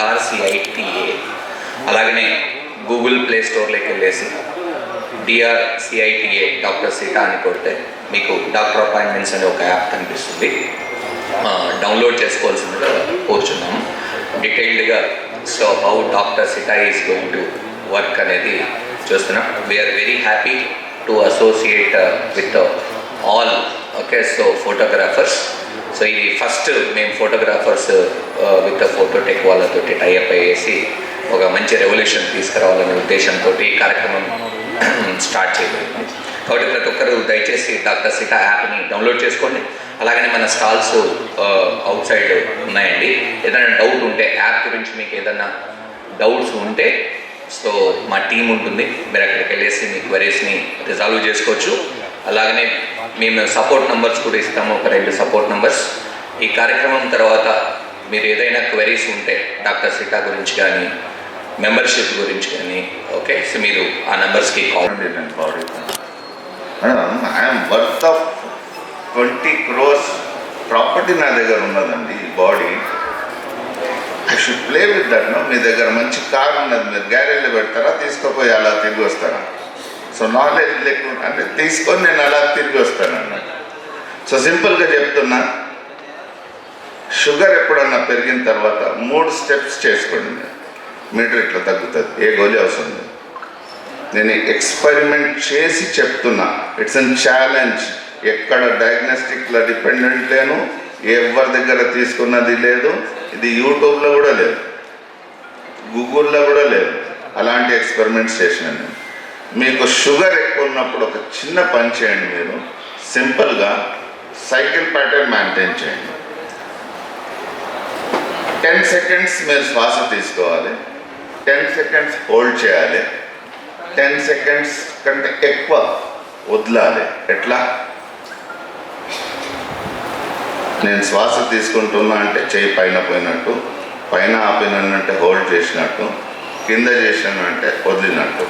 DRCITA. అలాగనే Google play స్టోర్లోకి వెళ్ళేసి DRCITA doctor సిటా అని కొడితే మీకు డాక్టర్ అపాయింట్మెంట్స్ అనే ఒక యాప్ కనిపిస్తుంది. డౌన్లోడ్ చేసుకోవాల్సిందిగా కోరుచున్నాము. డీటెయిల్డ్గా so how doctor Sita is going to work అనేది చూస్తున్నాం. We are very happy to associate with all so photographers. So ఇది ఫస్ట్ మేము ఫోటోగ్రాఫర్స్ విత్ ఫోటోటెక్ వాళ్ళతో టైఅప్ అయ్యేసి ఒక మంచి రెవల్యూషన్ తీసుకురావాలనే ఉద్దేశంతో ఈ కార్యక్రమం స్టార్ట్ చేయబడింది. కాబట్టి ప్రతి ఒక్కరు దయచేసి డాక్టర్ సిటా యాప్ని డౌన్లోడ్ చేసుకోండి. అలాగనే మన స్టాల్స్ అవుట్ సైడ్ ఉన్నాయండి. ఏదైనా డౌట్ ఉంటే యాప్ గురించి మీకు ఏదైనా డౌట్స్ ఉంటే సో మా టీం ఉంటుంది, మీరు అక్కడికి వెళ్ళేసి మీ క్వరీస్ని రిజాల్వ్ చేసుకోవచ్చు. అలాగనే మేము సపోర్ట్ నెంబర్స్ కూడా ఇస్తాము, ఒక 2 సపోర్ట్ నెంబర్స్. ఈ కార్యక్రమం తర్వాత మీరు ఏదైనా క్వరీస్ ఉంటే డాక్టర్ సిటా గురించి కానీ మెంబర్షిప్ గురించి కానీ సో మీరు ఆ నెంబర్స్కి call. I'm worth of 20 crores property నా దగ్గర ఉన్నదండి. ఈ body I should play with that. మీ దగ్గర మంచి కార్ ఉన్నది, మీరు గ్యారేజ్లో పెడతారా, తీసుకుపోయి అలా తిరిగి వస్తారా? సో నాలెడ్జ్ లేకుండా అంటే తీసుకొని నేను అలా తిరిగి వస్తాను అన్నమాట. సో సింపుల్గా చెప్తున్నా, షుగర్ ఎప్పుడన్నా పెరిగిన తర్వాత 3 స్టెప్స్ చేసుకోండి, మీటర్ ఇట్లా తగ్గుతుంది. ఏ గోళీ అవసరం లేదు. నేను ఎక్స్పెరిమెంట్ చేసి చెప్తున్నా. It's an challenge. ఎక్కడ డయాగ్నోస్టిక్లో డిపెండెంట్ లేను, ఎవరి దగ్గర తీసుకున్నది లేదు. ఇది యూట్యూబ్లో కూడా లేదు, గూగుల్లో కూడా లేదు. అలాంటి ఎక్స్పెరిమెంట్స్ చేసినాను. మీకు షుగర్ ఎక్కువ ఉన్నప్పుడు ఒక చిన్న పని చేయండి. మీరు సింపుల్గా సైకిల్ ప్యాటర్న్ మెయింటైన్ చేయండి. 10 seconds మీరు శ్వాస తీసుకోవాలి, 10 seconds హోల్డ్ చేయాలి, 10 seconds కంటే ఎక్కువ వదలాలి. ఎట్లా? నేను శ్వాస తీసుకుంటున్నా అంటే చేయి పైన పోయినట్టు, పైన ఆపినంటే హోల్డ్ చేసినట్టు, కింద చేసినాను అంటే వదిలినట్టు.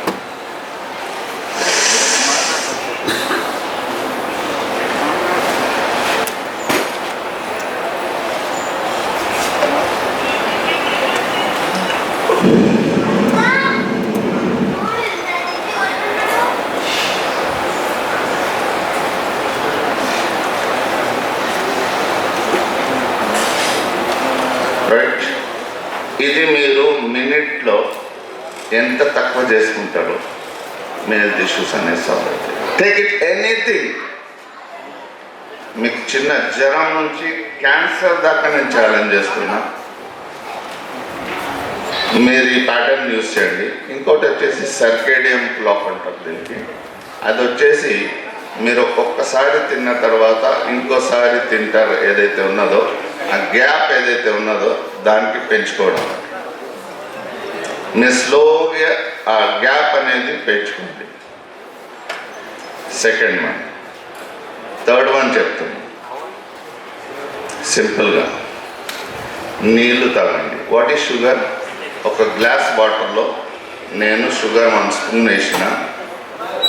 ఇది మీరు మినిట్లో ఎంత తక్కువ చేసుకుంటారో మీ హెల్త్ ఇష్యూస్ అనేది సాల్వ్ అవుతాయి. Take it anything. మీకు చిన్న జ్వరం నుంచి క్యాన్సర్ దాకా నేను ఛాలెంజ్ చేస్తున్నా. మీరు ఈ ప్యాటర్న్ యూజ్ చేయండి. ఇంకోటి వచ్చేసి సర్కేడియం క్లాక్ అంటారు దీనికి. అది వచ్చేసి మీరు ఒక్కొక్కసారి తిన్న తర్వాత ఇంకోసారి తింటారు, ఏదైతే ఉన్నదో ఆ గ్యాప్ ఏదైతే ఉన్నదో దానికి పెంచుకోవడం. మీరు స్లోగా ఆ గ్యాప్ అనేది పెంచుకోండి. Second one. థర్డ్ వన్ చెప్తాను సింపుల్గా, నీళ్లు తాగండి. What is sugar? ఒక గ్లాస్ వాటర్లో నేను షుగర్ 1 స్పూన్ వేసిన,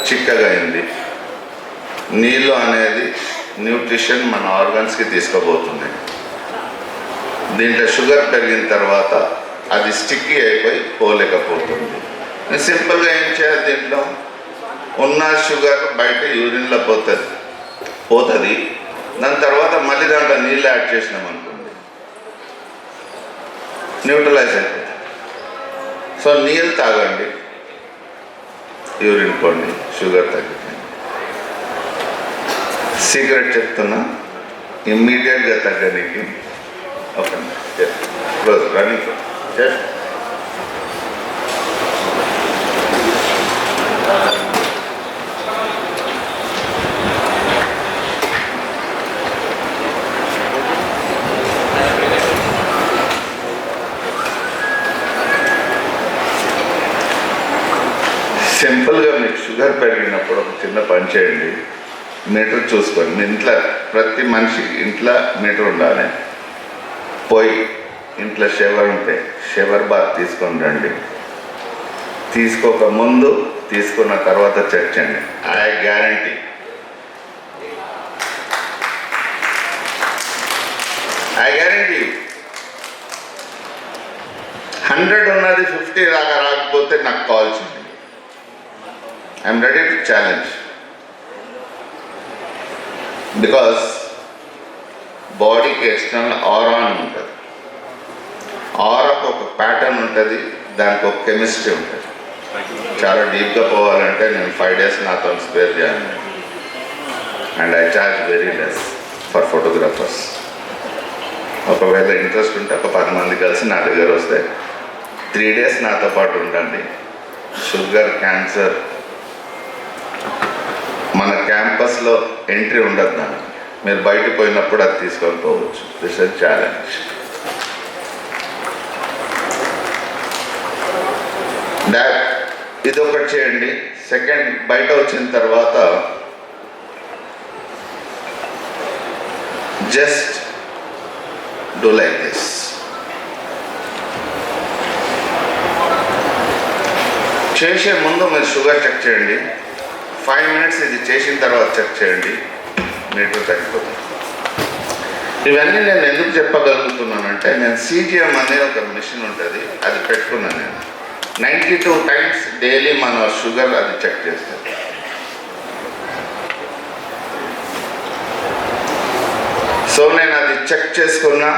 చిక్కగా అయింది. నీళ్ళు అనేది న్యూట్రిషన్ మన ఆర్గన్స్కి తీసుకోబోతుంది. దీంట్లో షుగర్ పెరిగిన తర్వాత అది స్టిక్కీ అయిపోయి పోలేకపోతుంది. సింపుల్గా ఏం చేయాలి? దీంట్లో ఉన్న షుగర్ బయట యూరిన్లో పోతుంది. దాని తర్వాత మళ్ళీ దాంట్లో నీళ్ళు యాడ్ చేసినాం అనుకోండి, న్యూట్రలైజ్ అయిపోతుంది. సో నీళ్ళు తాగండి, యూరిన్ పోండి, షుగర్ తగ్గిపోయింది. సీక్రెట్ చెప్తున్నా, ఇమ్మీడియట్గా తగ్గడానికి ఓకే క్లోజ్ రన్నింగ్ జస్ట్ సింపుల్గా మీకు షుగర్ పెరిగినప్పుడు ఒక చిన్న పని చేయండి. మీటర్ చూసుకోండి. మీ ఇంట్లో ప్రతి మనిషి ఇంట్లో మీటర్ ఉండాలి. పోయి ఇంట్లో షవర్ ఉంటే షవర్ బాత్ తీసుకొని రండి. తీసుకోక ముందు తీసుకున్న తర్వాత చెక్ చేయండి. ఐ గ్యారంటీ 100 ఉన్నది 50 దాకా రాకపోతే నాకు కాల్ చేయండి. I'm ready to challenge. Because బాడీకి ఎక్స్టర్నల్ ఆరా అని ఉంటుంది. ఆరాకు ఒక ప్యాటర్న్ ఉంటుంది, దానికి ఒక కెమిస్ట్రీ ఉంటుంది. చాలా డీప్గా పోవాలంటే నేను 5 days నాతో స్పేర్ చేయాలి. And I charge very less for photographers. ఒకవేళ ఇంట్రెస్ట్ ఉంటే ఒక 10 మంది కలిసి నా దగ్గర వస్తే 3 days నాతో పాటు ఉండండి. షుగర్, క్యాన్సర్ మన క్యాంపస్లో ఎంట్రీ ఉండదు. దానికి మీరు బయటకు పోయినప్పుడు అది తీసుకొని పోవచ్చు. This is challenge. ఇది ఒకటి చేయండి. సెకండ్, బయట వచ్చిన తర్వాత జస్ట్ డూ లైక్ దిస్. చేసే ముందు మీరు షుగర్ చెక్ చేయండి. 5 minutes ఇది చేసిన తర్వాత చెక్ చేయండి, మీటర్ తగ్గిపోతుంది. ఇవన్నీ నేను ఎందుకు చెప్పగలుగుతున్నానంటే, నేను CGM అనే ఒక మిషన్ ఉంటుంది, అది పెట్టుకున్నాను. నేను 92 times డైలీ మన షుగర్ అది చెక్ చేస్తుంది. సో నేను అది చెక్ చేసుకున్నా,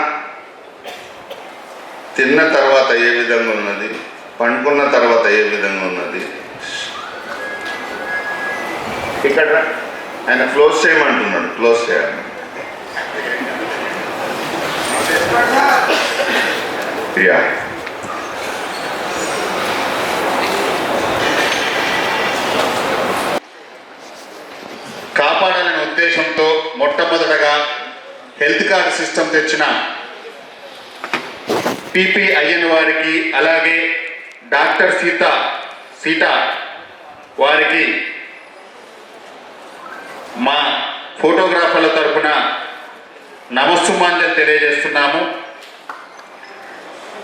తిన్న తర్వాత ఏ విధంగా ఉన్నది, పండుకున్న తర్వాత ఏ విధంగా ఉన్నది. ఇక్కడ ఆయన క్లోజ్ చేయమంటున్నాడు, క్లోజ్ చేయాలి. యా, కాపాడాలనే ఉద్దేశంతో మొట్టమొదటగా హెల్త్ కార్డు సిస్టమ్ తెచ్చిన PPIN వారికి, అలాగే డాక్టర్ సీతా వారికి మా ఫోటోగ్రాఫర్ల తరపున నమస్సుమాంజలు తెలియజేస్తున్నాము.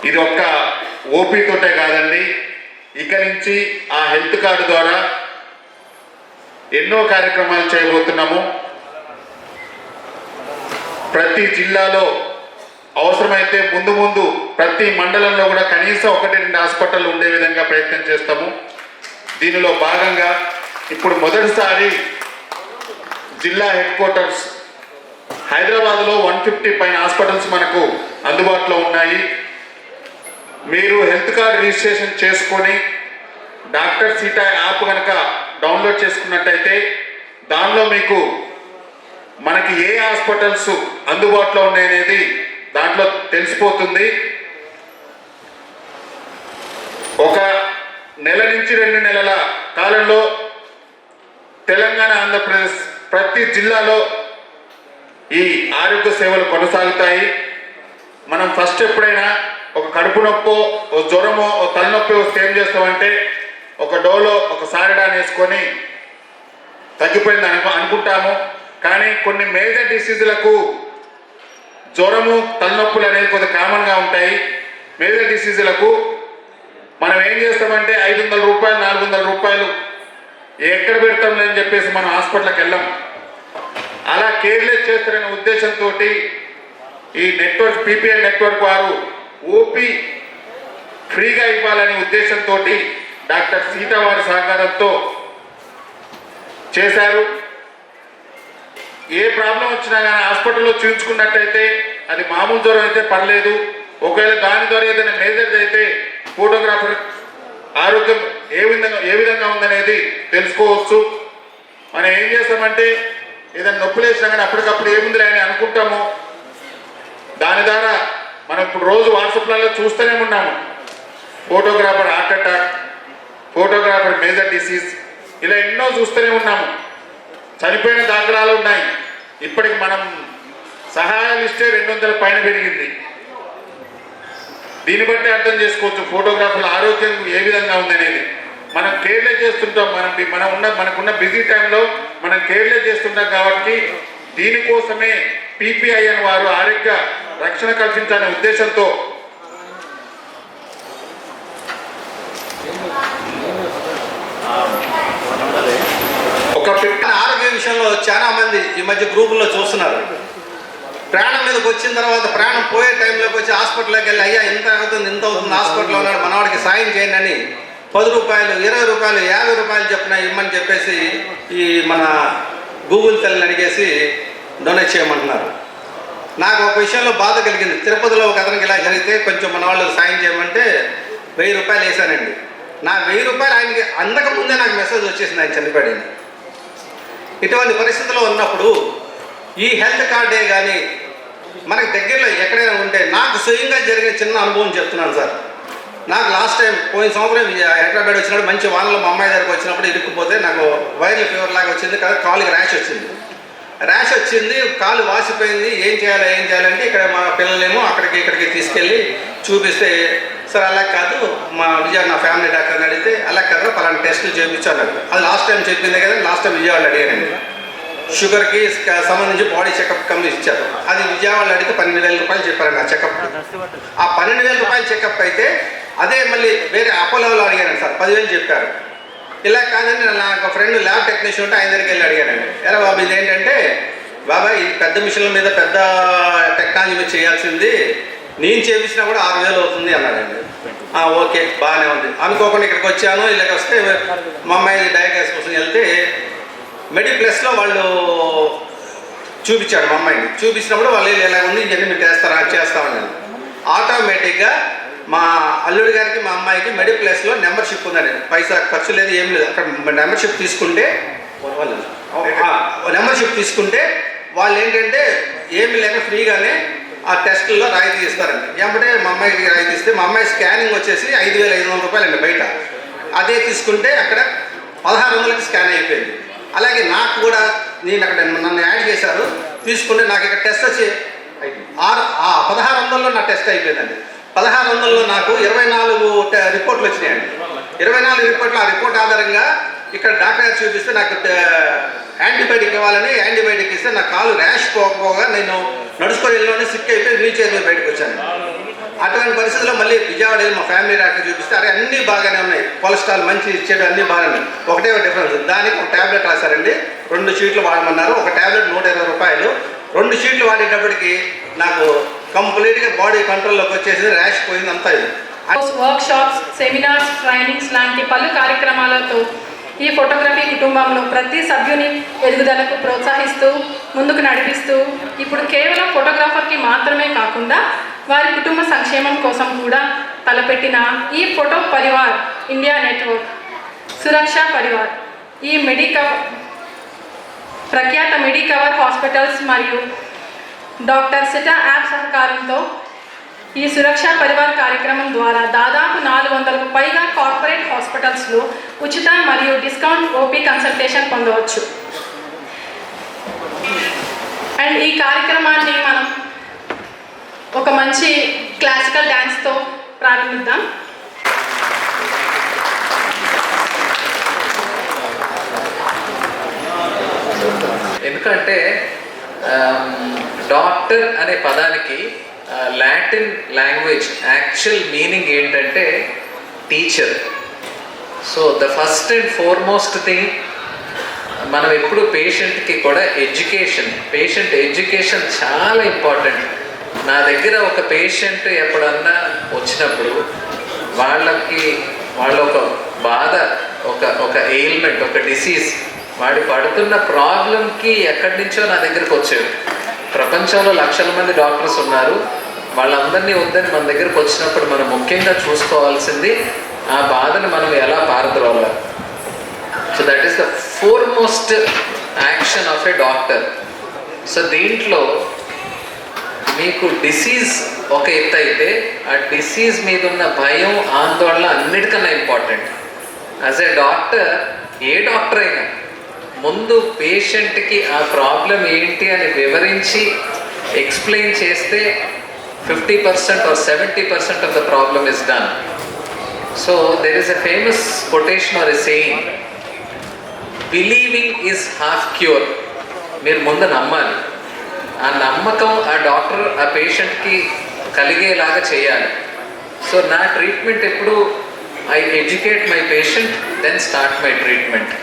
ఇది ఒక్క ఓపీతోటే కాదండి, ఇక నుంచి ఆ హెల్త్ కార్డు ద్వారా ఎన్నో కార్యక్రమాలు చేయబోతున్నాము. ప్రతి జిల్లాలో అవసరమైతే ముందు ప్రతి మండలంలో కూడా కనీసం 1-2 హాస్పిటల్ ఉండే విధంగా ప్రయత్నం చేస్తాము. దీనిలో భాగంగా ఇప్పుడు మొదటిసారి జిల్లా హెడ్ క్వార్టర్స్ హైదరాబాద్లో 150 పైన హాస్పిటల్స్ మనకు అందుబాటులో ఉన్నాయి. మీరు హెల్త్ కార్డ్ రిజిస్ట్రేషన్ చేసుకొని డాక్టర్ సీటా యాప్ కనుక డౌన్లోడ్ చేసుకున్నట్టయితే దానిలో మీకు మనకి ఏ హాస్పిటల్స్ అందుబాటులో ఉన్నాయనేది దాంట్లో తెలిసిపోతుంది. ఒక నెల నుంచి 2 నెలల కాలంలో తెలంగాణ, ఆంధ్రప్రదేశ్ ప్రతి జిల్లాలో ఈ ఆరోగ్య సేవలు కొనసాగుతాయి. మనం ఫస్ట్ ఎప్పుడైనా ఒక కడుపు నొప్పో, ఒక జ్వరమో, ఒక తలనొప్పి వస్తే ఏం చేస్తామంటే ఒక డోలో ఒక సారిడాన్ వేసుకొని తగ్గిపోయింది అనుకుంటాము. కానీ కొన్ని మేజర్ డిసీజులకు జ్వరము, తలనొప్పులు అనేది కొద్దిగా కామన్గా ఉంటాయి. మేజర్ డిసీజులకు మనం ఏం చేస్తామంటే 500 రూపాయలు, 400 రూపాయలు ఎక్కడ పెడతాం అని చెప్పేసి మనం హాస్పిటల్కి వెళ్ళాం. అలా కేర్లెస్ చేస్తారనే ఉద్దేశంతో ఈ నెట్వర్క్, PPI నెట్వర్క్ వారు ఓపీ ఫ్రీగా ఇవ్వాలనే ఉద్దేశంతో డాక్టర్ సీతా వారి సహకారంతో చేశారు. ఏ ప్రాబ్లం వచ్చినా కానీ హాస్పిటల్లో చూపించుకున్నట్టయితే అది మామూలు జ్వరం అయితే పర్లేదు, ఒకవేళ దాని ద్వారా ఏదైనా మేజర్ అయితే ఫోటోగ్రాఫర్ ఆరోగ్యం ఏ విధంగా ఉందనేది తెలుసుకోవచ్చు. మనం ఏం చేస్తామంటే ఏదైనా నొప్పులు వేసినా కానీ అప్పటికప్పుడు ఏముందిలే అని అనుకుంటాము. దాని ద్వారా మనం ఇప్పుడు రోజు వాట్సాప్లలో చూస్తూనే ఉన్నాము, photographer heart attack, photographer major disease, ఇలా ఎన్నో చూస్తూనే ఉన్నాము. చనిపోయిన దాఖలాలు ఉన్నాయి. ఇప్పటికి మనం సహాయ లిస్టే 200 పైన పెరిగింది. దీన్ని బట్టి అర్థం చేసుకోవచ్చు ఫోటోగ్రాఫర్ల ఆరోగ్యం ఏ విధంగా ఉందనేది. మనం కేర్లెస్ చేస్తుంటాం, మనకున్న బిజీ టైంలో మనం కేర్లెస్ చేస్తుంటాం. కాబట్టి దీనికోసమే PPIN వారు ఆరోగ్య రక్షణ కల్పించాలనే ఉద్దేశంతో ఒక ఆరోగ్య విషయంలో చాలా మంది ఈ మధ్య గ్రూపుల్లో చూస్తున్నారు. ప్రాణం మీదకి వచ్చిన తర్వాత ప్రాణం పోయే టైంలోకి వచ్చి హాస్పిటల్లోకి వెళ్ళి అయ్యా ఇంత అవుతుంది హాస్పిటల్లో ఉన్నాడు మనవాడికి సాయం చేయండి అని 10 రూపాయలు 20 రూపాయలు 50 రూపాయలు చెప్పిన ఇమ్మని చెప్పేసి ఈ మన గూగుల్ తల్లిని అడిగేసి డొనేట్ చేయమంటున్నారు. నాకు ఒక విషయంలో బాధ కలిగింది. తిరుపతిలో ఒక అతనికి ఇలా జరిగితే కొంచెం మన వాళ్ళు సాయం చేయమంటే 1000 రూపాయలు వేసానండి. నా 1000 రూపాయలు ఆయనకి అందకముందే నాకు మెసేజ్ వచ్చేసింది ఆయన చనిపోయాడని. ఇటువంటి పరిస్థితుల్లో ఉన్నప్పుడు ఈ హెల్త్ కార్డే కానీ మనకి దగ్గరలో ఎక్కడైనా ఉంటే, నాకు స్వయంగా జరిగిన చిన్న అనుభవం చెప్తున్నాను సార్. నాకు లాస్ట్ టైం పోయిన సంవత్సరం హైదరాబాద్ వచ్చినప్పుడు మంచి వానలో మా అమ్మాయి దగ్గరకు వచ్చినప్పుడు ఇరుక్కుపోతే నాకు వైరల్ ఫీవర్ లాగా వచ్చింది కదా, కాలుకి ర్యాష్ వచ్చింది, కాలు వాసిపోయింది. ఏం చేయాలంటే ఇక్కడ మా పిల్లలేమో ఇక్కడికి తీసుకెళ్ళి చూపిస్తే, సార్ అలా కాదు మా విజయవాడ నా ఫ్యామిలీ డాక్టర్ని అడిగితే అలా కదా పలానా టెస్టులు చేయించాను. అది లాస్ట్ టైం చెప్పిందే కదా, లాస్ట్ టైం విజయవాడ అడిగానండి. షుగర్కి సంబంధించి బాడీ చెకప్ కమ్మి ఇచ్చారు. అది విజయవాడలో అడిగితే 12,000 రూపాయలు చెప్పారండి ఆ చెకప్. ఆ 12,000 రూపాయలు చెకప్ అయితే అదే మళ్ళీ వేరే అపోలోలో అడిగానండి సార్, 10,000 చెప్పారు. ఇలా కాదని నాకు ఫ్రెండ్ ల్యాబ్ టెక్నీషియన్ ఉంటే ఆయన దగ్గరికి వెళ్ళి అడిగానండి. ఎలా బాబు ఇదేంటంటే, బాబాయ్ ఇది పెద్ద మిషన్ల మీద పెద్ద టెక్నాలజీ మీద చేయాల్సింది, నేను చేపించినా కూడా 6,000 అవుతుంది అన్నాడండి. ఓకే బాగానే ఉంది అనుకోకుండా ఇక్కడికి వచ్చాను. ఇలాగ వస్తే మా అమ్మాయి డయాగ్నోసిస్ కోసం వెళ్తే మెడిప్లస్లో వాళ్ళు చూపించాడు మా అమ్మాయిని. చూపించినప్పుడు వాళ్ళు ఇలా ఉంది ఇవన్నీ మీరు చేస్తామని ఆటోమేటిక్గా మా అల్లుడి గారికి మా అమ్మాయికి మెడిప్లస్లో మెంబర్షిప్ ఉందండి. పైసా ఖర్చు లేదు ఏం లేదు. అక్కడ మెంబర్షిప్ తీసుకుంటే వాళ్ళు ఏంటంటే ఏమి లేక ఫ్రీగానే ఆ టెస్టుల్లో రాయితీ ఇస్తారండి. ఏమంటే మా అమ్మాయికి రాయితీ ఇస్తే మా అమ్మాయి స్కానింగ్ వచ్చేసి 5,500 రూపాయలండి బయట. అదే తీసుకుంటే అక్కడ 1,600కి స్కాన్ అయిపోయింది. అలాగే నాకు కూడా నేను అక్కడ నన్ను యాడ్ చేశారు తీసుకుంటే నాకు ఇక్కడ టెస్ట్ వచ్చి 1,600లో నా టెస్ట్ అయిపోయిందండి. 1,600లో నాకు 24 రిపోర్ట్లు వచ్చినాయండి. 24 రిపోర్ట్లు, ఆ రిపోర్ట్ ఆధారంగా ఇక్కడ డాక్టర్ గారు చూపిస్తే నాకు యాంటీబయాటిక్ ఇవ్వాలని యాంటీబయాటిక్ ఇస్తే నా కాలు ర్యాష్ పోకపోగా నేను నడుచుకొని వెళ్ళిలోనే సిక్ అయిపోయి వీల్ చైర్ మీద బయటకు వచ్చాను. అటువంటి పరిస్థితుల్లో మళ్ళీ విజయవాడ మా ఫ్యామిలీ డాక్టర్ చూపిస్తే అరే అన్నీ బాగానే ఉన్నాయి, కొలెస్ట్రాల్ మంచి ఇచ్చేవి అన్నీ బాగానే ఉన్నాయి, ఒకటే డిఫరెన్స్ దానికి ఒక ట్యాబ్లెట్ రాశారండి. 2 షీట్లు వాడమన్నారు. ఒక ట్యాబ్లెట్ 120 రూపాయలు. 2 షీట్లు వాడేటప్పటికి నాకు కంప్లీట్గా బాడీ కంట్రోల్లోకి వచ్చేసి ర్యాష్ పోయింది అంతా. ఇది వర్క్ షాప్స్, సెమినార్స్, ట్రైనింగ్స్ లాంటి పలు కార్యక్రమాలతో ఈ ఫోటోగ్రఫీ కుటుంబంలో ప్రతి సభ్యుని ఎదుగుదలకు ప్రోత్సహిస్తూ ముందుకు నడిపిస్తూ ఇప్పుడు కేవలం ఫోటోగ్రాఫర్కి మాత్రమే కాకుండా వారి కుటుంబ సంక్షేమం కోసం కూడా తలపెట్టిన ఈ ఫోటో పరివార్ ఇండియా నెట్వర్క్ సురక్షా పరివార్ ఈ ప్రఖ్యాత మెడికవర్ హాస్పిటల్స్ మరియు డాక్టర్ సిటా యాప్ సహకారంతో ఈ సురక్షా పరివార్ కార్యక్రమం ద్వారా దాదాపు 400కు పైగా కార్పొరేట్ హాస్పిటల్స్లో ఉచిత మరియు డిస్కౌంట్ ఓపీ కన్సల్టేషన్ పొందవచ్చు. అండ్ ఈ కార్యక్రమాన్ని మనం ఒక మంచి క్లాసికల్ డ్యాన్స్తో ప్రారంభిద్దాం. ఎందుకంటే డాక్టర్ అనే పదానికి లాటిన్ లాంగ్వేజ్ యాక్చువల్ మీనింగ్ ఏంటంటే teacher. So the first and foremost thing మనం ఎప్పుడు పేషెంట్కి కూడా పేషెంట్ ఎడ్యుకేషన్ చాలా ఇంపార్టెంట్. నా దగ్గర ఒక పేషెంట్ ఎప్పుడన్నా వచ్చినప్పుడు వాళ్ళ ఒక బాధ, ఒక ఎయిల్మెంట్, ఒక డిసీజ్, వాడి పడుతున్న ప్రాబ్లంకి ఎక్కడి నుంచో నా దగ్గరకు వచ్చేవి. ప్రపంచంలో లక్షల మంది డాక్టర్స్ ఉన్నారు. వాళ్ళందరినీ వద్దని మన దగ్గరకు వచ్చినప్పుడు మనం ముఖ్యంగా చూసుకోవాల్సింది ఆ బాధను మనం ఎలా పారద్రోలాలి. So that is the foremost action of a doctor. So దీంట్లో మీకు డిసీజ్ ఒక ఎత్తు అయితే ఆ డిసీజ్ మీద ఉన్న భయం, ఆందోళన అన్నిటికన్నా important. As a doctor, A doctor అయినా ముందు పేషెంట్కి ఆ ప్రాబ్లం ఏంటి అని వివరించి ఎక్స్ప్లెయిన్ చేస్తే 50% or 70% of the problem is done. So there is a famous quotation or a saying, believing is half cure. మీరు ముందు నమ్మాలి. ఆ నమ్మకం ఆ డాక్టర్ ఆ పేషెంట్కి కలిగేలాగా చేయాలి. సో నా ట్రీట్మెంట్ ఎప్పుడు I educate my patient, then start my treatment.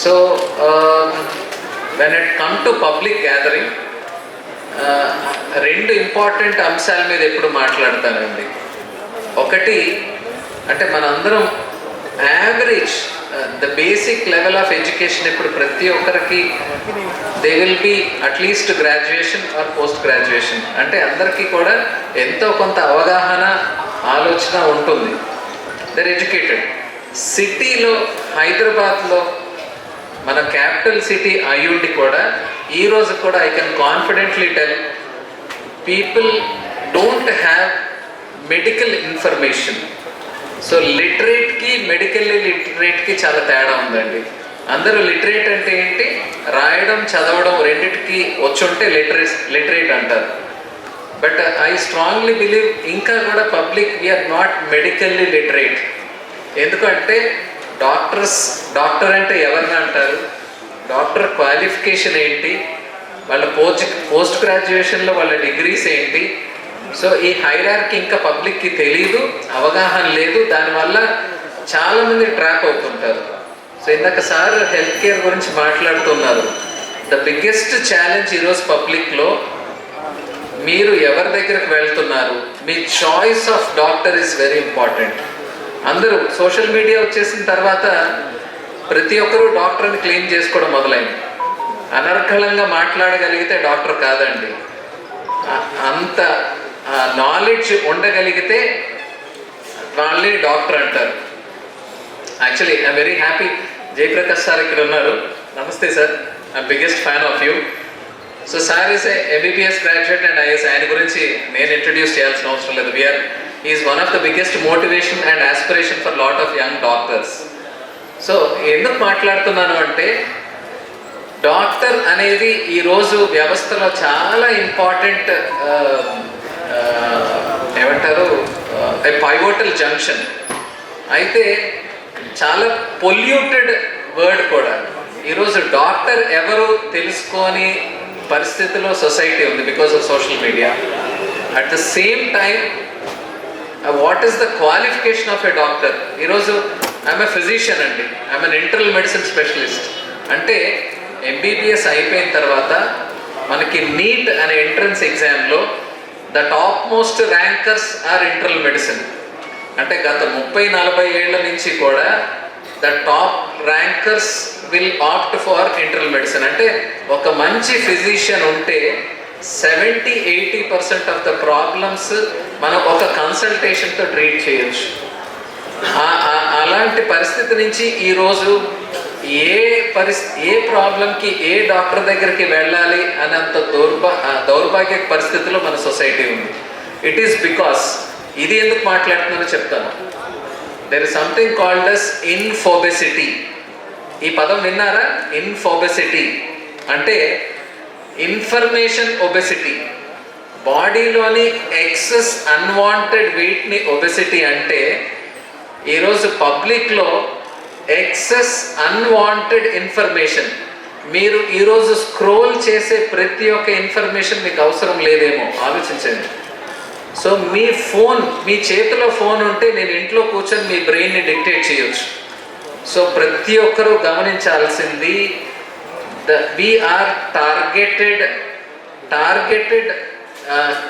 So when it come to public gathering, రెండు ఇంపార్టెంట్ అంశాల మీద ఎప్పుడు మాట్లాడతానండి. ఒకటి అంటే మనందరం average the basic level of education ఇప్పుడు ప్రతి ఒక్కరికి they will be at least graduation or post graduation. అంటే అందరికీ కూడా ఎంతో కొంత అవగాహన ఆలోచన ఉంటుంది. They're educated. సిటీలో హైదరాబాద్లో మన క్యాపిటల్ సిటీ అయ్యుండి కూడా ఈరోజు కూడా I can confidently tell people don't have medical information. So లిటరేట్కి మెడికల్లీ లిటరేట్కి చాలా తేడా ఉందండి. అందరూ లిటరేట్ అంటే ఏంటి, రాయడం చదవడం రెండిటికి వచ్చుంటే లిటరేట్ అంటారు. బట్ ఐ స్ట్రాంగ్లీ బిలీవ్ ఇంకా కూడా public we are not medically literate. ఎందుకంటే డాక్టర్ అంటే ఎవరిని అంటారు, డాక్టర్ క్వాలిఫికేషన్ ఏంటి, వాళ్ళ పోస్ట్ గ్రాడ్యుయేషన్లో వాళ్ళ డిగ్రీస్ ఏంటి. సో ఈ హైరార్కీ ఇంకా పబ్లిక్కి తెలీదు, అవగాహన లేదు. దానివల్ల చాలామంది ట్రాప్ అవుతుంటారు. సో ఇందాక సార్ హెల్త్ కేర్ గురించి మాట్లాడుతున్నారు. ద బిగ్గెస్ట్ ఛాలెంజ్ ఈరోజు పబ్లిక్లో మీరు ఎవరి దగ్గరికి వెళ్తున్నారు, మీ choice of doctor is very important. అందరూ సోషల్ మీడియా వచ్చేసిన తర్వాత ప్రతి ఒక్కరూ డాక్టర్ని క్లెయిమ్ చేసుకోవడం మొదలైంది. అనర్గళంగా మాట్లాడగలిగితే డాక్టర్ కాదండి. అంత నాలెడ్జ్ ఉండగలిగితే వాళ్ళని డాక్టర్ అంటారు. Actually I'm very happy Jayaprakash sir ఇక్కడ ఉన్నారు. నమస్తే sir, I'm biggest fan of you. So sir is MBBS graduate and is. ఆయన గురించి నేను ఇంట్రడ్యూస్ చేయాల్సిన అవసరం లేదు. Is one of the biggest motivation and aspiration for lot of young doctors. So ఎందుకు మాట్లాడుతున్నాను అంటే డాక్టర్ అనేది ఈరోజు వ్యవస్థలో చాలా ఇంపార్టెంట్ ఏమంటారు పైవోటల్ జంక్షన్. అయితే చాలా పొల్యూటెడ్ వర్డ్ కూడా. ఈరోజు డాక్టర్ ఎవరు తెలుసుకొని పరిస్థితిలో సొసైటీ ఉంది because of social media. At the same time what is the qualification of a doctor? ఈరోజు ఐఎమ్ ఎ ఫిజిషియన్ అండి, I'm an internal medicine specialist. అంటే ఎంబీబీఎస్ అయిపోయిన తర్వాత మనకి నీట్ అనే ఎంట్రన్స్ ఎగ్జామ్లో the top most rankers are internal medicine. అంటే గత 30-40 ఏళ్ల నుంచి కూడా the top rankers will opt for internal medicine. అంటే ఒక మంచి ఫిజిషియన్ ఉంటే 70-80% ఆఫ్ ద ప్రాబ్లమ్స్ మనం ఒక కన్సల్టేషన్తో ట్రీట్ చేయొచ్చు. అలాంటి పరిస్థితి నుంచి ఈరోజు ఏ ప్రాబ్లంకి ఏ డాక్టర్ దగ్గరికి వెళ్ళాలి అనేంత దౌర్భాగ్య పరిస్థితిలో మన సొసైటీ ఉంది. ఇట్ ఈస్ బికాస్ ఇది ఎందుకు మాట్లాడుతున్నానో చెప్తాను. There is something called as infobesity. ఈ పదం విన్నారా? ఇన్ఫోబెసిటీ అంటే ఇన్ఫర్మేషన్ ఒబెసిటీ. బాడీలోని ఎక్సెస్ అన్వాంటెడ్ వెయిట్ని ఒబెసిటీ అంటే ఈరోజు పబ్లిక్లో ఎక్సెస్ అన్వాంటెడ్ ఇన్ఫర్మేషన్. మీరు ఈరోజు స్క్రోల్ చేసే ప్రతి ఒక్క ఇన్ఫర్మేషన్ మీకు అవసరం లేదేమో ఆలోచించండి. సో మీ చేతిలో ఫోన్ ఉంటే నేను ఇంట్లో కూర్చొని మీ బ్రెయిన్ని డిక్టేట్ చేయొచ్చు. సో ప్రతి ఒక్కరూ గమనించాల్సింది వీఆర్ టార్గెటెడ్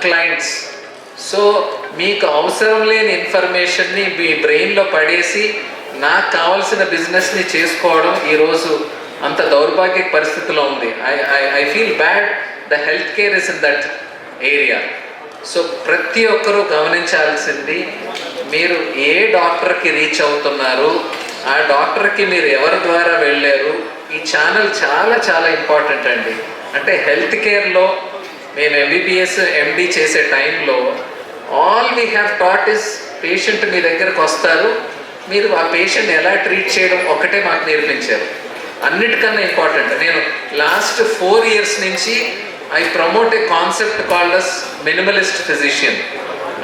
క్లయింట్స్. సో మీకు అవసరం లేని ఇన్ఫర్మేషన్ని మీ బ్రెయిన్లో పడేసి నాకు కావాల్సిన బిజినెస్ని చేసుకోవడం ఈరోజు అంత దౌర్భాగ్య పరిస్థితిలో ఉంది. I feel bad. The health care is in that area. So ప్రతి ఒక్కరూ గమనించాల్సింది మీరు ఏ డాక్టర్కి రీచ్ అవుతున్నారు, ఆ డాక్టర్కి మీరు ఎవరి ద్వారా వెళ్ళారు. ఈ ఛానల్ చాలా చాలా ఇంపార్టెంట్ అండి. అంటే హెల్త్ కేర్లో మేము ఎంబీబీఎస్ ఎండి చేసే టైంలో all we have taught is patient మీ దగ్గరకు వస్తారు, మీరు ఆ పేషెంట్ ఎలా ట్రీట్ చేయడం ఒక్కటే మాకు నేర్పించారు. అన్నిటికన్నా ఇంపార్టెంట్ నేను లాస్ట్ 4 years నుంచి I promote a concept called as minimalist physician.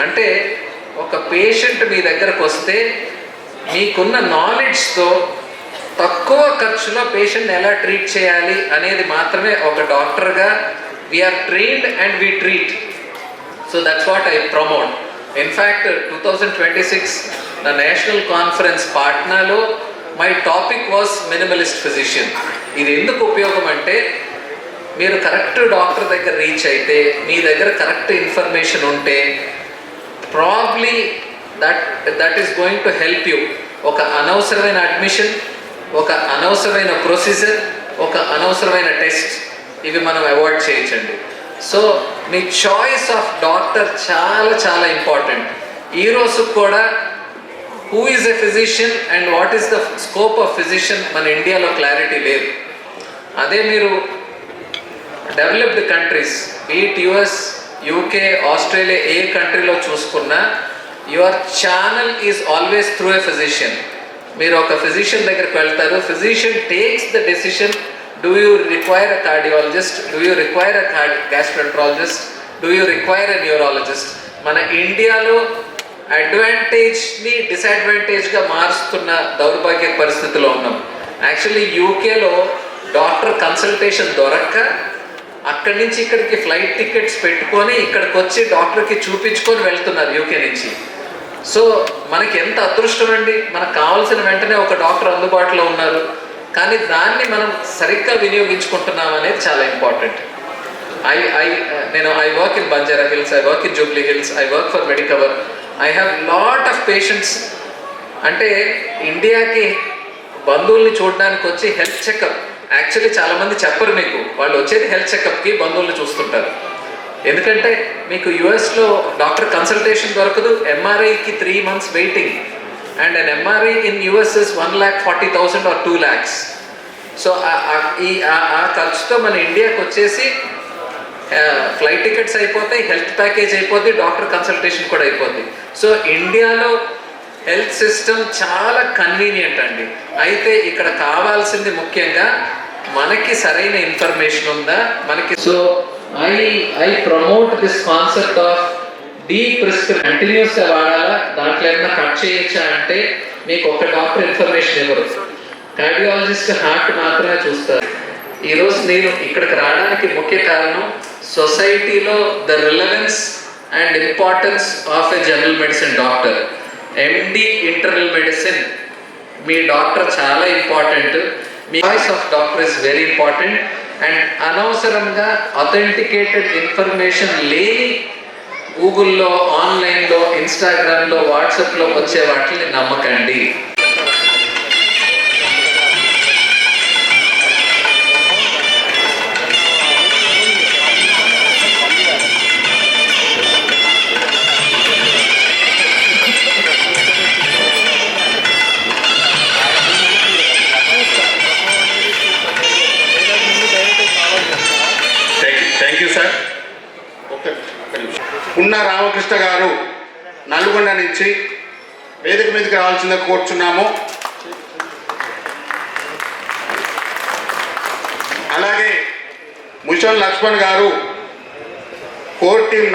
అంటే ఒక పేషెంట్ మీ దగ్గరకు వస్తే మీకున్న నాలెడ్జ్తో తక్కువ ఖర్చులో పేషెంట్ ఎలా ట్రీట్ చేయాలి అనేది మాత్రమే ఒక డాక్టర్గా we are trained and we treat. So that's what I promote. In fact 2026 నా నేషనల్ కాన్ఫరెన్స్ పాట్నాలో my topic was minimalist physician. ఇది ఎందుకు ఉపయోగం అంటే మీరు కరెక్ట్ డాక్టర్ దగ్గర రీచ్ అయితే, మీ దగ్గర కరెక్ట్ ఇన్ఫర్మేషన్ ఉంటే, probably that is going to help you. ఒక అనవసరమైన అడ్మిషన్, ఒక అనవసరమైన ప్రొసీజర్, ఒక అనవసరమైన టెస్ట్, ఇవి మనం అవాయిడ్ చేయొచ్చండి. సో మీ చాయిస్ ఆఫ్ డాక్టర్ చాలా చాలా ఇంపార్టెంట్. ఈరోజు కూడా who is a physician and what is the scope of physician మన ఇండియాలో క్లారిటీ లేదు. అదే మీరు developed countries, be it US, UK, Australia, ఏ కంట్రీలో చూసుకున్నా your channel is always through a physician. మీరు ఒక ఫిజిషియన్ దగ్గరికి వెళ్తారు, physician takes the decision. Do you require a cardiologist, do you require a gastroenterologist, do you require a neurologist. మన ఇండియాలో అడ్వాంటేజ్ని డిసడ్వాంటేజ్గా మారుస్తున్న దౌర్భాగ్య పరిస్థితిలో ఉన్నాం. యాక్చువల్లీ యూకేలో డాక్టర్ కన్సల్టేషన్ దొరక్క అక్కడి నుంచి ఇక్కడికి ఫ్లైట్ టికెట్స్ పెట్టుకొని ఇక్కడికి వచ్చి డాక్టర్కి చూపించుకొని వెళ్తున్నారు యూకే నుంచి. సో మనకి ఎంత అదృష్టం అండి, మనకు కావాల్సిన వెంటనే ఒక డాక్టర్ అందుబాటులో ఉన్నారు. కానీ దాన్ని మనం సరిగ్గా వినియోగించుకుంటున్నాం అనేది చాలా important. I work in Banjara Hills, I work in Jubilee Hills, I work for Medicover. I have lot of patients. అంటే ఇండియాకి బంధువుల్ని చూడడానికి వచ్చి హెల్త్ చెకప్, యాక్చువల్లీ చాలామంది చెప్పరు మీకు, వాళ్ళు వచ్చేది హెల్త్ చెకప్కి బంధువుల్ని చూస్తుంటారు. ఎందుకంటే మీకు యుఎస్లో డాక్టర్ కన్సల్టేషన్ దొరకదు, ఎంఆర్ఐకి 3 months waiting, and an MRI in US is 1,40,000 or 2 lakhs. So ఆ ఖర్చుతో మన ఇండియాకి వచ్చేసి ఫ్లైట్ టికెట్స్ అయిపోతాయి, హెల్త్ ప్యాకేజ్ అయిపోద్ది, డాక్టర్ కన్సల్టేషన్ కూడా అయిపోద్ది. సో ఇండియాలో హెల్త్ సిస్టమ్ చాలా కన్వీనియంట్ అండి. అయితే ఇక్కడ కావాల్సింది ముఖ్యంగా మనకి సరైన ఇన్ఫర్మేషన్ ఉందా మనకి. So I promote this concept of deep prescription. కంటిన్యూస్గా వాడాలా, దాంట్లో ఏమైనా కట్ చేయొచ్చా అంటే మీకు ఒక డాక్టర్ ఇన్ఫర్మేషన్ ఇవ్వరు. కార్డియాలజిస్ట్ హార్ట్ మాత్రమే చూస్తారు. ఈరోజు నేను ఇక్కడికి రావడానికి ముఖ్య కారణం సొసైటీలో the relevance and importance of a general medicine doctor. MD internal medicine, మీ డాక్టర్ చాలా ఇంపార్టెంట్. మీ choice of doctor is very important. And అనవసరంగా అథెంటికేటెడ్ ఇన్ఫర్మేషన్ లేని గూగుల్లో, ఆన్లైన్లో, ఇన్స్టాగ్రామ్లో, వాట్సాప్లో వచ్చే వాటిని నమ్మకండి. Thank you sir. Punna Ramakrishna గారు నల్గొండ నుంచి వేదిక మీదకి రావాల్సిందిగా కోరుచున్నాము. అలాగే ముషన్ లక్ష్మణ్ గారు, కోర్ టీం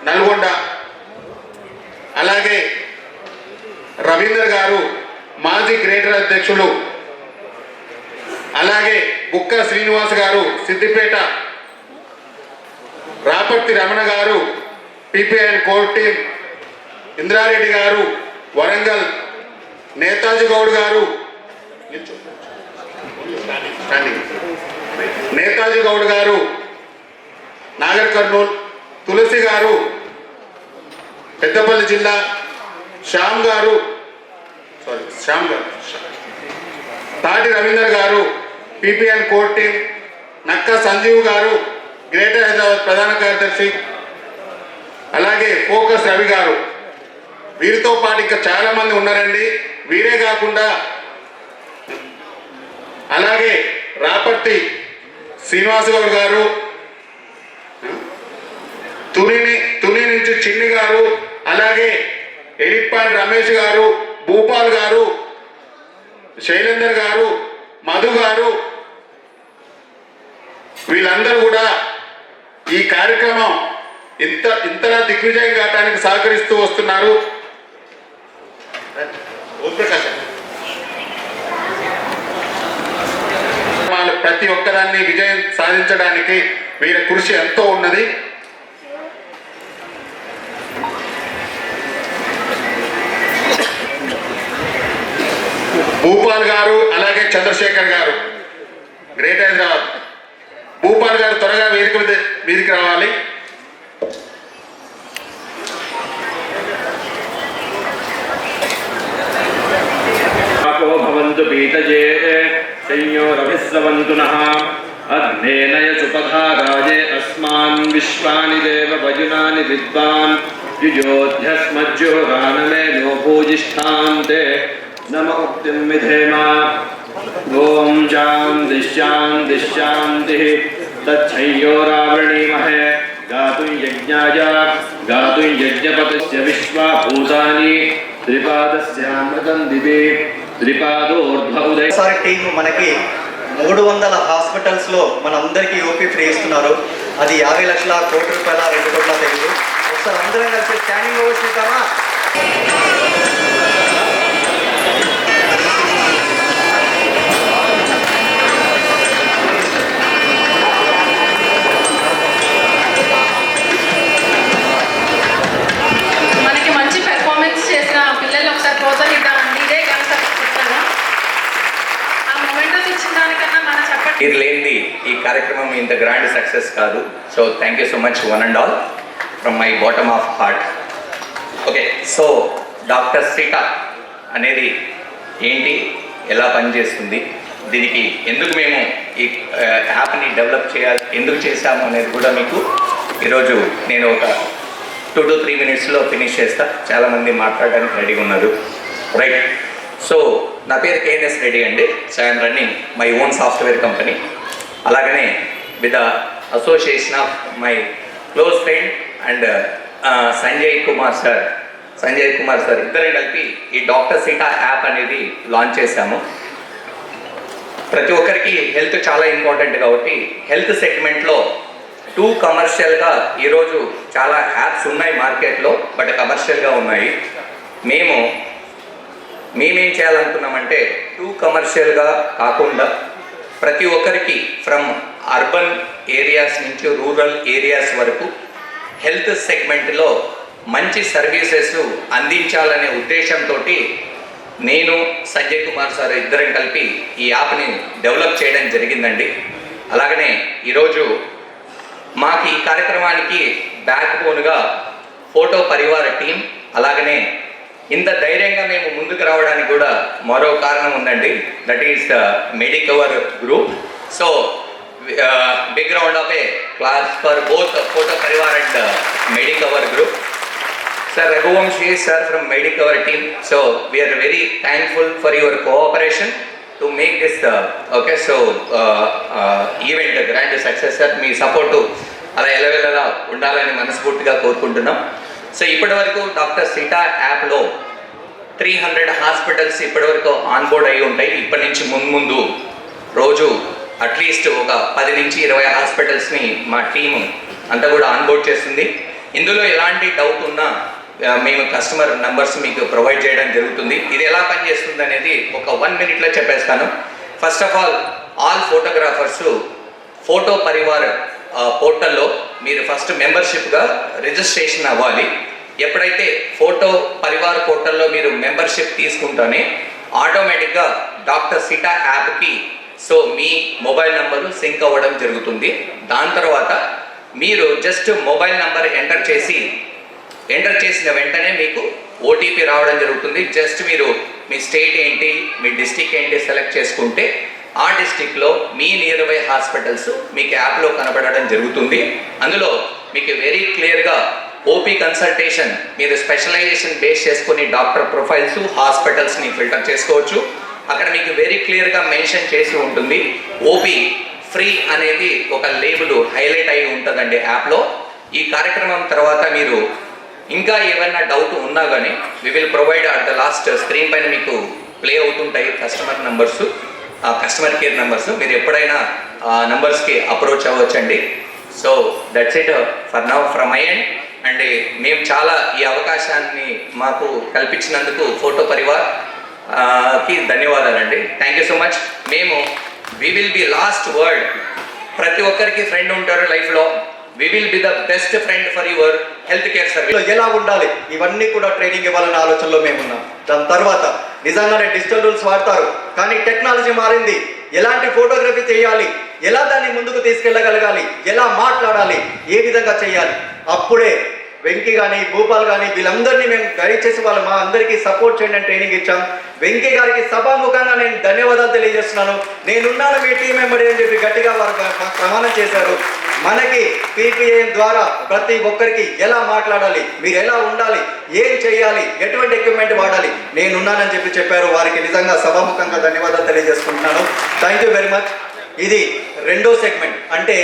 నల్గొండ. అలాగే రవీంద్ర గారు, మాజీ గ్రేటర్ అధ్యక్షులు. అలాగే బుక్క శ్రీనివాస్ గారు, సిద్దిపేట. రాపర్తి రమణ గారు, పిపిఐ కోర్ టీం. ఇంద్రారెడ్డి గారు, వరంగల్. నేతాజీ గౌడ్ గారు, నాగర్ కర్నూల్. తులసి గారు, పెద్దపల్లి జిల్లా. శ్యామ్ గారు, తాటి రవీందర్ గారు, పిపిఐ కోర్ టీం. నక్క సంజీవ్ గారు, గ్రేటర్ హైదరాబాద్ ప్రధాన కార్యదర్శి. అలాగే ఫోకస్ రవి గారు. వీరితో పాటు ఇంకా చాలా మంది ఉన్నారండి. వీరే కాకుండా అలాగే రాపర్తి శ్రీనివాస్ గౌడ్ గారు, తుని నుంచి చిన్ని గారు, అలాగే ఎడిట్పాండ్ రమేష్ గారు, భూపాల్ గారు, శైలేందర్ గారు, మధు గారు, వీళ్ళందరూ కూడా ఈ కార్యక్రమం ఇంతలా దిగ్విజయం కావడానికి సహకరిస్తూ వస్తున్నారు. ప్రతి ఒక్కదాన్ని విజయం సాధించడానికి వీరి కృషి ఎంతో ఉన్నది. భూపాల్ గారు, అలాగే చంద్రశేఖర్ గారు, గ్రేట్ హైదరాబాద్. భూపాల్ గారు త్వరగా వేదిక రావాలి. భవంతు పీతజే సంయోరభిస్రవంతు నః అగ్నేనయ సుపథారాజే అస్మాన్ విశ్వాని దేవ భజనాని విద్వాన్ యుజోధ్యస్మజ్జోగానమే నో భూజిష్ఠాంతే నమ ఉక్తిం విధేమ. ఓం శాంతి శాంతి శాంతి. తచ్చయ్యోరావృణీమహే గాతుం యజ్ఞాయ గాతుం యజ్ఞపతస్య విశ్వాభూతాని త్రిపాదస్యామృతం దివే త్రిపాదోర్ధ్వ ఉదయ. ఒకసారి టీం మనకి 300 హాస్పిటల్స్లో మనందరికీ ఓపీ ఫ్రీ ఇస్తున్నారు. అది 50 లక్షల, కోటి రూపాయల, 2 కోట్ల తెలియదు. ఒకసారి అందరం కలిసి స్టాండింగ్ ఓవర్స్ ఇద్దామా? మనకి మంచి పెర్ఫార్మెన్స్ చేసిన పిల్లలు ఒకసారి ప్రోత్సహిద్దామండి. ఇదే కనుక చెప్తాను. ఆ మొమెంటస్ ఇచ్చిన దానికన్నా మన చెప్పండి. మీరు లేనిది ఈ కార్యక్రమం ఇంత గ్రాండ్ సక్సెస్ కాదు. So thank you so much one and all from my bottom of heart. Okay, so doctor Sita అనేది ఏంటి, ఎలా పనిచేస్తుంది, దీనికి ఎందుకు మేము ఈ యాప్ని డెవలప్ ఎందుకు చేశాము అనేది కూడా మీకు ఈరోజు నేను ఒక 2 to 3 మినిట్స్లో ఫినిష్ చేస్తా. చాలామంది మాట్లాడడానికి రెడీగా ఉన్నారు. రైట్, సో నా పేరు కేఎన్ఎస్ రెడ్డి అండి. So I'm running my own software company. అలాగనే with the association of my close friend and Sanjay Kumar sir ఇద్దరే కలిపి ఈ డాక్టర్ సీటా యాప్ అనేది లాంచ్ చేశాము. ప్రతి ఒక్కరికి హెల్త్ చాలా ఇంపార్టెంట్ కాబట్టి హెల్త్ సెగ్మెంట్లో 2 కమర్షియల్గా ఈరోజు చాలా యాప్స్ ఉన్నాయి మార్కెట్లో, బట్ కమర్షియల్గా ఉన్నాయి. మేమేం చేయాలనుకున్నామంటే 2 కమర్షియల్గా కాకుండా ప్రతి ఒక్కరికి ఫ్రమ్ అర్బన్ ఏరియాస్ నుంచి రూరల్ ఏరియాస్ వరకు హెల్త్ సెగ్మెంట్లో మంచి సర్వీసెస్ అందించాలనే ఉద్దేశంతో నేను సంజయ్ కుమార్ సార్ ఇద్దరం కలిపి ఈ యాప్ని డెవలప్ చేయడం జరిగిందండి. అలాగనే ఈరోజు మాకు ఈ కార్యక్రమానికి బ్యాక్ బోన్గా ఫోటో పరివార టీం, అలాగనే ఇంత ధైర్యంగా మేము ముందుకు రావడానికి కూడా మరో కారణం ఉందండి. That is Medicover group. So big round of applause for both photo Parivar and Medicover group. Sir Raghuvanshi sir from Medicover team. So we are very thankful for your cooperation to make this event a grand success. Sir, me support అలా ఎలవెలలా ఉండాలని మనస్ఫూర్తిగా కోరుకుంటున్నాం. So ఇప్పటివరకు doctor సీటా యాప్లో 300 hospitals ఇప్పటివరకు onboard అయి ఉంటాయి. ఇప్పటి నుంచి ముందు రోజు అట్లీస్ట్ ఒక 10 నుంచి 20 హాస్పిటల్స్ని మా టీము అంతా కూడా ఆన్బోర్డ్ చేస్తుంది. ఇందులో ఎలాంటి డౌట్ ఉన్నా మేము కస్టమర్ నంబర్స్ మీకు ప్రొవైడ్ చేయడం జరుగుతుంది. ఇది ఎలా పనిచేస్తుంది అనేది ఒక 1 మినిట్లో చెప్పేస్తాను. First of all photographers photo Parivar పోర్టల్లో మీరు ఫస్ట్ మెంబర్షిప్గా రిజిస్ట్రేషన్ అవ్వాలి. ఎప్పుడైతే ఫోటో పరివార్ పోర్టల్లో మీరు మెంబర్షిప్ తీసుకుంటేనే ఆటోమేటిక్గా డాక్టర్ సీటా యాప్కి సో మీ మొబైల్ నంబరు సింక్ అవ్వడం జరుగుతుంది. దాని తర్వాత మీరు జస్ట్ మొబైల్ నంబర్ ఎంటర్ చేసిన వెంటనే మీకు ఓటీపీ రావడం జరుగుతుంది. జస్ట్ మీరు మీ స్టేట్ ఏంటి, మీ డిస్టిక్ ఏంటి సెలెక్ట్ చేసుకుంటే ఆ డిస్టిక్లో మీ నియర్ బై హాస్పిటల్స్ మీకు యాప్లో కనబడడం జరుగుతుంది. అందులో మీకు వెరీ క్లియర్గా ఓపీ కన్సల్టేషన్, మీరు స్పెషలైజేషన్ బేస్ చేసుకుని డాక్టర్ ప్రొఫైల్స్ హాస్పిటల్స్ని ఫిల్టర్ చేసుకోవచ్చు. అక్కడ మీకు వెరీ క్లియర్గా మెన్షన్ చేసి ఉంటుంది. ఓపీ ఫ్రీ అనేది ఒక లేబుల్ హైలైట్ అయి ఉంటుందండి యాప్లో. ఈ కార్యక్రమం తర్వాత మీరు ఇంకా ఏమైనా డౌట్ ఉన్నా కానీ we will provide at the last screen పైన మీకు ప్లే అవుతుంటాయి కస్టమర్ కేర్ నెంబర్స్. మీరు ఎప్పుడైనా ఆ నెంబర్స్కి అప్రోచ్ అవ్వచ్చండి. So that's it for now from my end. And మేము చాలా ఈ అవకాశాన్ని మాకు కల్పించినందుకు ఫోటో పరివార్ కి ధన్యవాదాలండి. Thank you so much. We will be last word. ప్రతి ఒక్కరికి ఫ్రెండ్ ఉంటారు లైఫ్లో. We will be the best friend for your health care service. ఎలా ఉండాలి ఇవన్నీ కూడా ట్రైనింగ్ ఇవ్వాలనే ఆలోచనలో మేమున్నాం. దాని తర్వాత నిజంగానే డిజిటల్ రూల్స్ వాడతారు, కానీ టెక్నాలజీ మారింది. ఎలాంటి ఫోటోగ్రఫీ చేయాలి, ఎలా దాన్ని ముందుకు తీసుకెళ్ళగలగాలి, ఎలా మాట్లాడాలి, ఏ విధంగా చేయాలి. అప్పుడే వెంకీ కానీ భూపాల్ కానీ వీళ్ళందరినీ మేము గైడ్ చేసి వాళ్ళు మా అందరికీ సపోర్ట్ చేయండి అని ట్రైనింగ్ ఇచ్చాం. వెంకీ గారికి సభాముఖంగా నేను ధన్యవాదాలు తెలియజేస్తున్నాను. నేనున్నాను మీ టీం మెంబర్ అని చెప్పి గట్టిగా వారు ప్రమాణం చేశారు. మనకి పీపీఐఎం ద్వారా ప్రతి ఒక్కరికి ఎలా మాట్లాడాలి, మీరు ఎలా ఉండాలి, ఏం చేయాలి, ఎటువంటి ఎక్విప్మెంట్ వాడాలి నేనున్నానని చెప్పారు. వారికి నిజంగా సభాముఖంగా ధన్యవాదాలు తెలియజేసుకుంటున్నాను. Thank you very much. ఇది రెండో సెగ్మెంట్, అంటే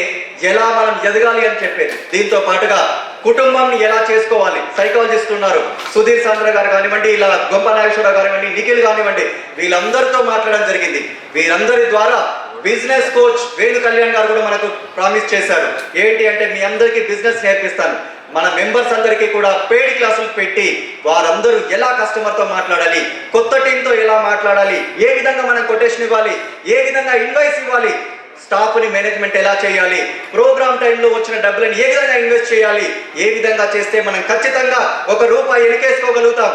ఎలా మనం ఎదగాలి అని చెప్పేది. దీంతో పాటుగా కుటుంబాన్ని ఎలా చేసుకోవాలి, సైకాలజిస్ట్ ఉన్నారు, సుధీర్ సాంద్ర గారు కానివ్వండి, ఇలా గొప్ప నాగేశ్వరరావు కానివ్వండి, నిఖిల్ కానివ్వండి, వీళ్ళందరితో మాట్లాడడం జరిగింది. వీరందరి ద్వారా బిజినెస్ కోచ్ వేణు కళ్యాణ్ గారు కూడా మనకు ప్రామిస్ చేశారు. ఏంటి అంటే మీ అందరికీ బిజినెస్ నేర్పిస్తాను. మన మెంబర్స్ అందరికీ కూడా పెయిడ్ క్లాసులు పెట్టి వారందరూ ఎలా కస్టమర్తో మాట్లాడాలి, కొత్త టీంతో ఎలా మాట్లాడాలి, ఏ విధంగా మనం కొటేషన్ ఇవ్వాలి, ఏ విధంగా ఇన్వాయిస్ ఇవ్వాలి, స్టాఫ్ని మేనేజ్మెంట్ ఎలా చేయాలి, ప్రోగ్రామ్ టైంలో వచ్చిన డబ్బులను ఏ విధంగా ఇన్వెస్ట్ చేయాలి, ఏ విధంగా చేస్తే మనం ఖచ్చితంగా ₹1 ఎనికేసుకోగలుగుతాం.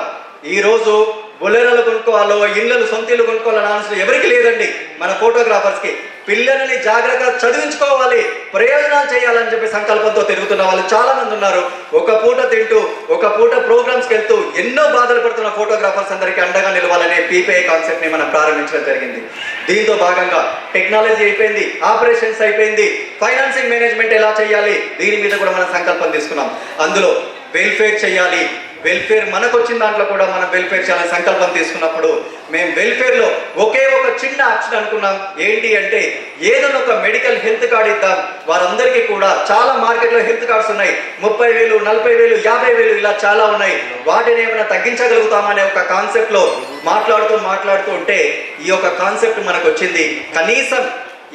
ఈరోజు బొలెరోలు కొనుక్కోవాలో, ఇళ్ళలు సొంత ఇల్లు కొనుక్కోవాలని ఆలోచన ఎవరికి లేదండి. మన ఫోటోగ్రాఫర్స్కి పిల్లల్ని జాగ్రత్తగా చదివించుకోవాలి, ప్రయోజనాలు చేయాలని చెప్పి సంకల్పంతో తిరుగుతున్న వాళ్ళు చాలా మంది ఉన్నారు. ఒక పూట తింటూ ఒక పూట ప్రోగ్రామ్స్కి వెళ్తూ ఎన్నో బాధలు పడుతున్న ఫోటోగ్రాఫర్స్ అందరికీ అండగా నిలవాలనే పీపీఐ కాన్సెప్ట్ని మనం ప్రారంభించడం జరిగింది. దీంతో భాగంగా టెక్నాలజీ అయిపోయింది, ఆపరేషన్స్ అయిపోయింది, ఫైనాన్సింగ్ మేనేజ్మెంట్ ఎలా చేయాలి దీని మీద కూడా మనం సంకల్పం తీసుకున్నాం. అందులో వెల్ఫేర్ చేయాలి, వెల్ఫేర్ మనకు వచ్చిన దాంట్లో కూడా మనం వెల్ఫేర్ చేయాలని సంకల్పం తీసుకున్నప్పుడు మేము వెల్ఫేర్లో ఒకే ఒక చిన్న ఆప్షన్ అనుకున్నాం. ఏంటి అంటే ఏదైనా ఒక మెడికల్ హెల్త్ కార్డు ఇద్దాం. వారందరికీ కూడా చాలా మార్కెట్లో హెల్త్ కార్డ్స్ ఉన్నాయి, 30,000, 40,000, 50,000 ఇలా చాలా ఉన్నాయి. వాటిని ఏమైనా తగ్గించగలుగుతామనే ఒక కాన్సెప్ట్లో మాట్లాడుతూ ఉంటే ఈ యొక్క కాన్సెప్ట్ మనకు వచ్చింది. కనీసం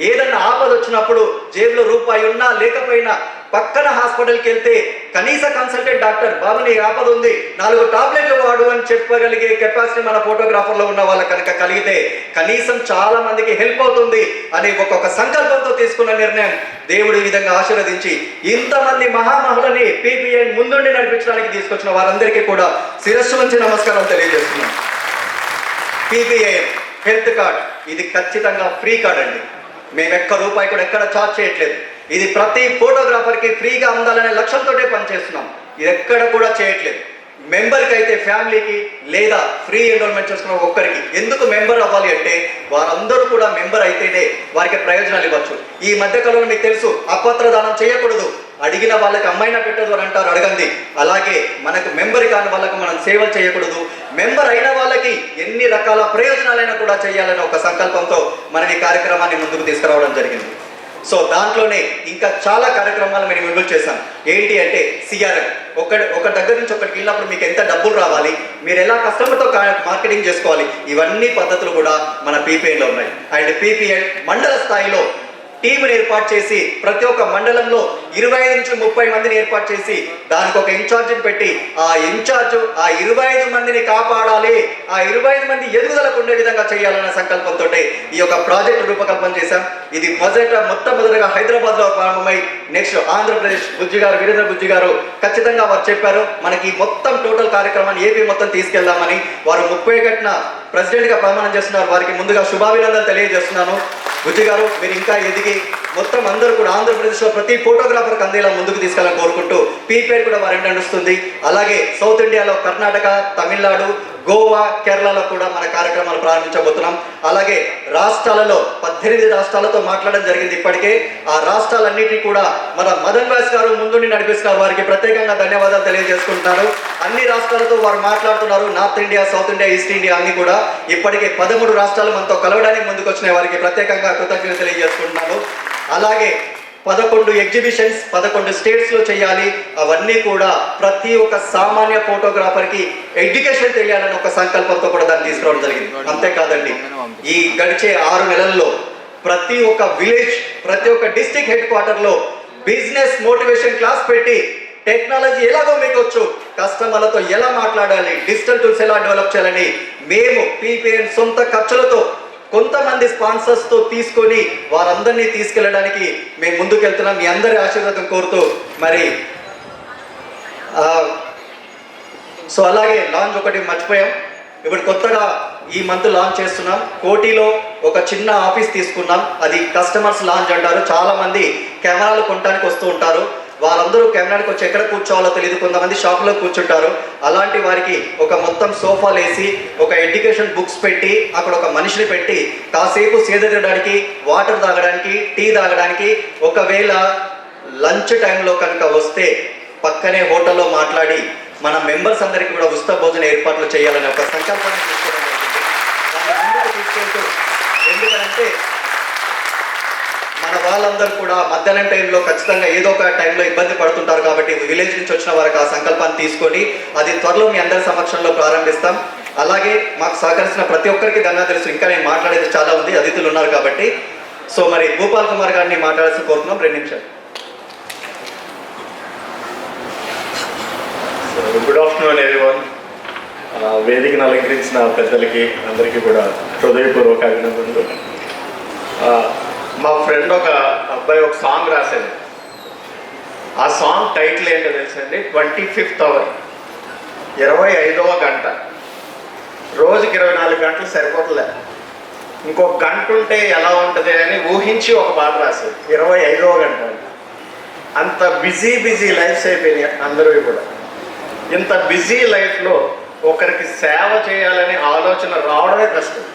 ఏదన్నా ఆపద వచ్చినప్పుడు జేబులో రూపాయి ఉన్నా లేకపోయినా పక్కన హాస్పిటల్కి వెళ్తే కనీస కన్సల్టెంట్ డాక్టర్ బాబు నీ ఆపద ఉంది 4 టాబ్లెట్లు వాడు అని చెప్పగలిగే కెపాసిటీ మన ఫోటోగ్రాఫర్లో ఉన్న వాళ్ళకి కనుక కలిగితే కనీసం చాలా మందికి హెల్ప్ అవుతుంది అని ఒక్కొక్క సంకల్పంతో తీసుకున్న నిర్ణయం దేవుడు ఈ విధంగా ఆశీర్వదించి ఇంతమంది మహామహులని పీపీఐ ముందుండి నడిపించడానికి తీసుకొచ్చిన వారందరికీ కూడా శిరస్సు వంచి నమస్కారం తెలియజేస్తున్నాం. పీపీఐ హెల్త్ కార్డ్ ఇది ఖచ్చితంగా ఫ్రీ కార్డ్ అండి. మేము ₹1 కూడా ఎక్కడ ఛార్జ్ చేయట్లేదు. ఇది ప్రతి ఫోటోగ్రాఫర్కి ఫ్రీగా అందాలనే లక్ష్యంతోనే పనిచేస్తున్నాం. ఇది ఎక్కడ కూడా చేయట్లేదు. మెంబర్కి అయితే ఫ్యామిలీకి లేదా ఫ్రీ ఎన్రోల్మెంట్ చేసుకున్న ఒక్కరికి. ఎందుకు మెంబర్ అవ్వాలి అంటే వారందరూ కూడా మెంబర్ అయితేనే వారికి ప్రయోజనాలు ఇవ్వచ్చు. ఈ మధ్యకాలంలో మీకు తెలుసు అపత్రదానం చేయకూడదు, అడిగిన వాళ్ళకి అమ్మాయినా పెట్టదు అని అంటారు అడగండి. అలాగే మనకు మెంబర్ కాని వాళ్ళకు మనం సేవలు చేయకూడదు, మెంబర్ అయిన వాళ్ళకి ఎన్ని రకాల ప్రయోజనాలైనా కూడా చేయాలనే ఒక సంకల్పంతో మనం ఈ కార్యక్రమాన్ని ముందుకు తీసుకురావడం జరిగింది. సో దాంట్లోనే ఇంకా చాలా కార్యక్రమాలు మేము ఇన్వాల్వ్ చేశాం. ఏంటి అంటే సిఆర్ఎం ఒక దగ్గర నుంచి ఒకటికి వెళ్ళినప్పుడు మీకు ఎంత డబ్బులు రావాలి, మీరు ఎలా కస్టమర్తో మార్కెటింగ్ చేసుకోవాలి, ఇవన్నీ పద్ధతులు కూడా మన పీపీఐలో ఉన్నాయి. అండ్ పీపీఐ మండల స్థాయిలో టీంని ఏర్పాటు చేసి ప్రతి ఒక్క మండలంలో 25 నుంచి 30 మందిని ఏర్పాటు చేసి దానికి ఒక ఇన్ఛార్జిని పెట్టి ఆ ఇన్ఛార్జ్ ఆ 25 మందిని కాపాడాలి, ఆ 25 మంది ఎదుగుదలకు ఉండే విధంగా చేయాలన్న సంకల్పంతో ఈ యొక్క ప్రాజెక్టు రూపకల్పన చేశాం. ఇది మొట్టమొదటిగా హైదరాబాద్లో ప్రారంభమై నెక్స్ట్ ఆంధ్రప్రదేశ్ వీరేంద్ర బుజ్జి గారు ఖచ్చితంగా వారు చెప్పారు మనకి మొత్తం టోటల్ కార్యక్రమాన్ని ఏపీ మొత్తం తీసుకెళ్దామని. వారు 30 గంటన ప్రెసిడెంట్గా ప్రమాణం చేస్తున్నారు. వారికి ముందుగా శుభాభినందనలు తెలియజేస్తున్నాను. బుజ్జి గారు మీరు ఇంకా ఎదిగి మొత్తం అందరూ కూడా ఆంధ్రప్రదేశ్లో ప్రతి ఫోటోగ్రాఫర్కి అందేలా ముందుకు తీసుకెళ్ళాలని కోరుకుంటూ పీపీఐ కూడా వారి నడుస్తుంది. అలాగే సౌత్ ఇండియాలో కర్ణాటక, తమిళనాడు, గోవా, కేరళలో కూడా మన కార్యక్రమాలు ప్రారంభించబోతున్నాం. అలాగే రాష్ట్రాలలో 18 రాష్ట్రాలతో మాట్లాడడం జరిగింది ఇప్పటికే. ఆ రాష్ట్రాలన్నిటినీ కూడా మన మదన్ వ్యాస్ గారు ముందుండి నడిపిస్తున్నారు. వారికి ప్రత్యేకంగా ధన్యవాదాలు తెలియజేసుకుంటున్నారు. అన్ని రాష్ట్రాలతో వారు మాట్లాడుతున్నారు. North India, south India, east India అన్ని కూడా ఇప్పటికే 13 రాష్ట్రాలు మనతో కలవడానికి ముందుకు వచ్చినాయి. వారికి ప్రత్యేకంగా కృతజ్ఞతలు తెలియజేసుకుంటున్నాను. అలాగే 11 ఎగ్జిబిషన్స్ 11 స్టేట్స్లో చేయాలి. అవన్నీ కూడా ప్రతి ఒక్క సామాన్య ఫోటోగ్రాఫర్కి ఎడ్యుకేషన్ తెలియాలని ఒక సంకల్పంతో కూడా దాన్ని తీసుకురావడం జరిగింది. అంతేకాదండి ఈ గడిచే 6 నెలల్లో ప్రతి ఒక్క విలేజ్, ప్రతి ఒక్క డిస్ట్రిక్ట్ హెడ్ క్వార్టర్లో బిజినెస్ మోటివేషన్ క్లాస్ పెట్టి టెక్నాలజీ ఎలాగో మీకు వచ్చు, కస్టమర్లతో ఎలా మాట్లాడాలి, డిజిటల్ టూల్స్ ఎలా డెవలప్ చేయాలని మేము పీపీఐ సొంత ఖర్చులతో కొంతమంది స్పాన్సర్స్తో తీసుకొని వారందరినీ తీసుకెళ్ళడానికి మేము ముందుకెళ్తున్నాం. మీ అందరి ఆశీర్వాదం కోరుతూ మరి సో అలాగే లాంచ్ ఒకటి మర్చిపోయాం. ఇప్పుడు కొత్తగా ఈ మంత్ లాంచ్ చేస్తున్నాం. కోటిలో ఒక చిన్న ఆఫీస్ తీసుకున్నాం. అది కస్టమర్స్ లాంచ్ అంటారు. చాలామంది కెమెరాలు కొనడానికి వస్తూ ఉంటారు. వాళ్ళందరూ కెమెరాకి వచ్చి ఎక్కడ కూర్చోవాలో తెలియదు, కొంతమంది షాప్లో కూర్చుంటారు. అలాంటి వారికి ఒక మొత్తం సోఫాలు వేసి ఒక ఎడ్యుకేషన్ బుక్స్ పెట్టి అక్కడ ఒక మనిషిని పెట్టి కాసేపు సేదడానికి, వాటర్ తాగడానికి, టీ తాగడానికి, ఒకవేళ లంచ్ టైంలో కనుక వస్తే పక్కనే హోటల్లో మాట్లాడి మన మెంబర్స్ అందరికీ కూడా ఉచిత భోజన ఏర్పాట్లు చేయాలని ఒక సంకల్పాన్ని తీసుకోవడం జరిగింది. దాన్ని ముందుకు తీసుకెళ్తూ, ఎందుకంటే మన వాళ్ళందరూ కూడా మధ్యాహ్నం టైంలో ఖచ్చితంగా ఏదో ఒక టైంలో ఇబ్బంది పడుతుంటారు. కాబట్టి విలేజ్ నుంచి వచ్చిన వారికి ఆ సంకల్పాన్ని తీసుకొని అది త్వరలో మీ అందరి సమక్షంలో ప్రారంభిస్తాం. అలాగే మాకు సహకరించిన ప్రతి ఒక్కరికి ధన్యవాదాలు. ఇంకా నేను మాట్లాడేది చాలా ఉంది, అతిథులు ఉన్నారు కాబట్టి. సో మరి భూపాల్ కుమార్ గారిని మాట్లాడాల్సి కోరుతున్నాం. 2 నిమిషాలు. Good afternoon everyone. వేదికను అలంకరించిన పెద్దలకి అందరికీ కూడా హృదయపూర్వక అభినందనలు. మా ఫ్రెండ్ ఒక అబ్బాయి ఒక సాంగ్ రాశాడు. ఆ సాంగ్ టైటిల్ ఏంటో తెలుసండి? 25th hour, 25వ గంట. రోజుకి 24 గంటలు సరిపోతలే, ఇంకొక గంట ఉంటే ఎలా ఉంటుంది అని ఊహించి ఒక పాట రాశాడు. 25వ గంట. అంత బిజీ లైఫ్స్ అయిపోయినాయి అందరూ కూడా. ఇంత బిజీ లైఫ్లో ఒకరికి సేవ చేయాలనే ఆలోచన రావడమే కష్టం.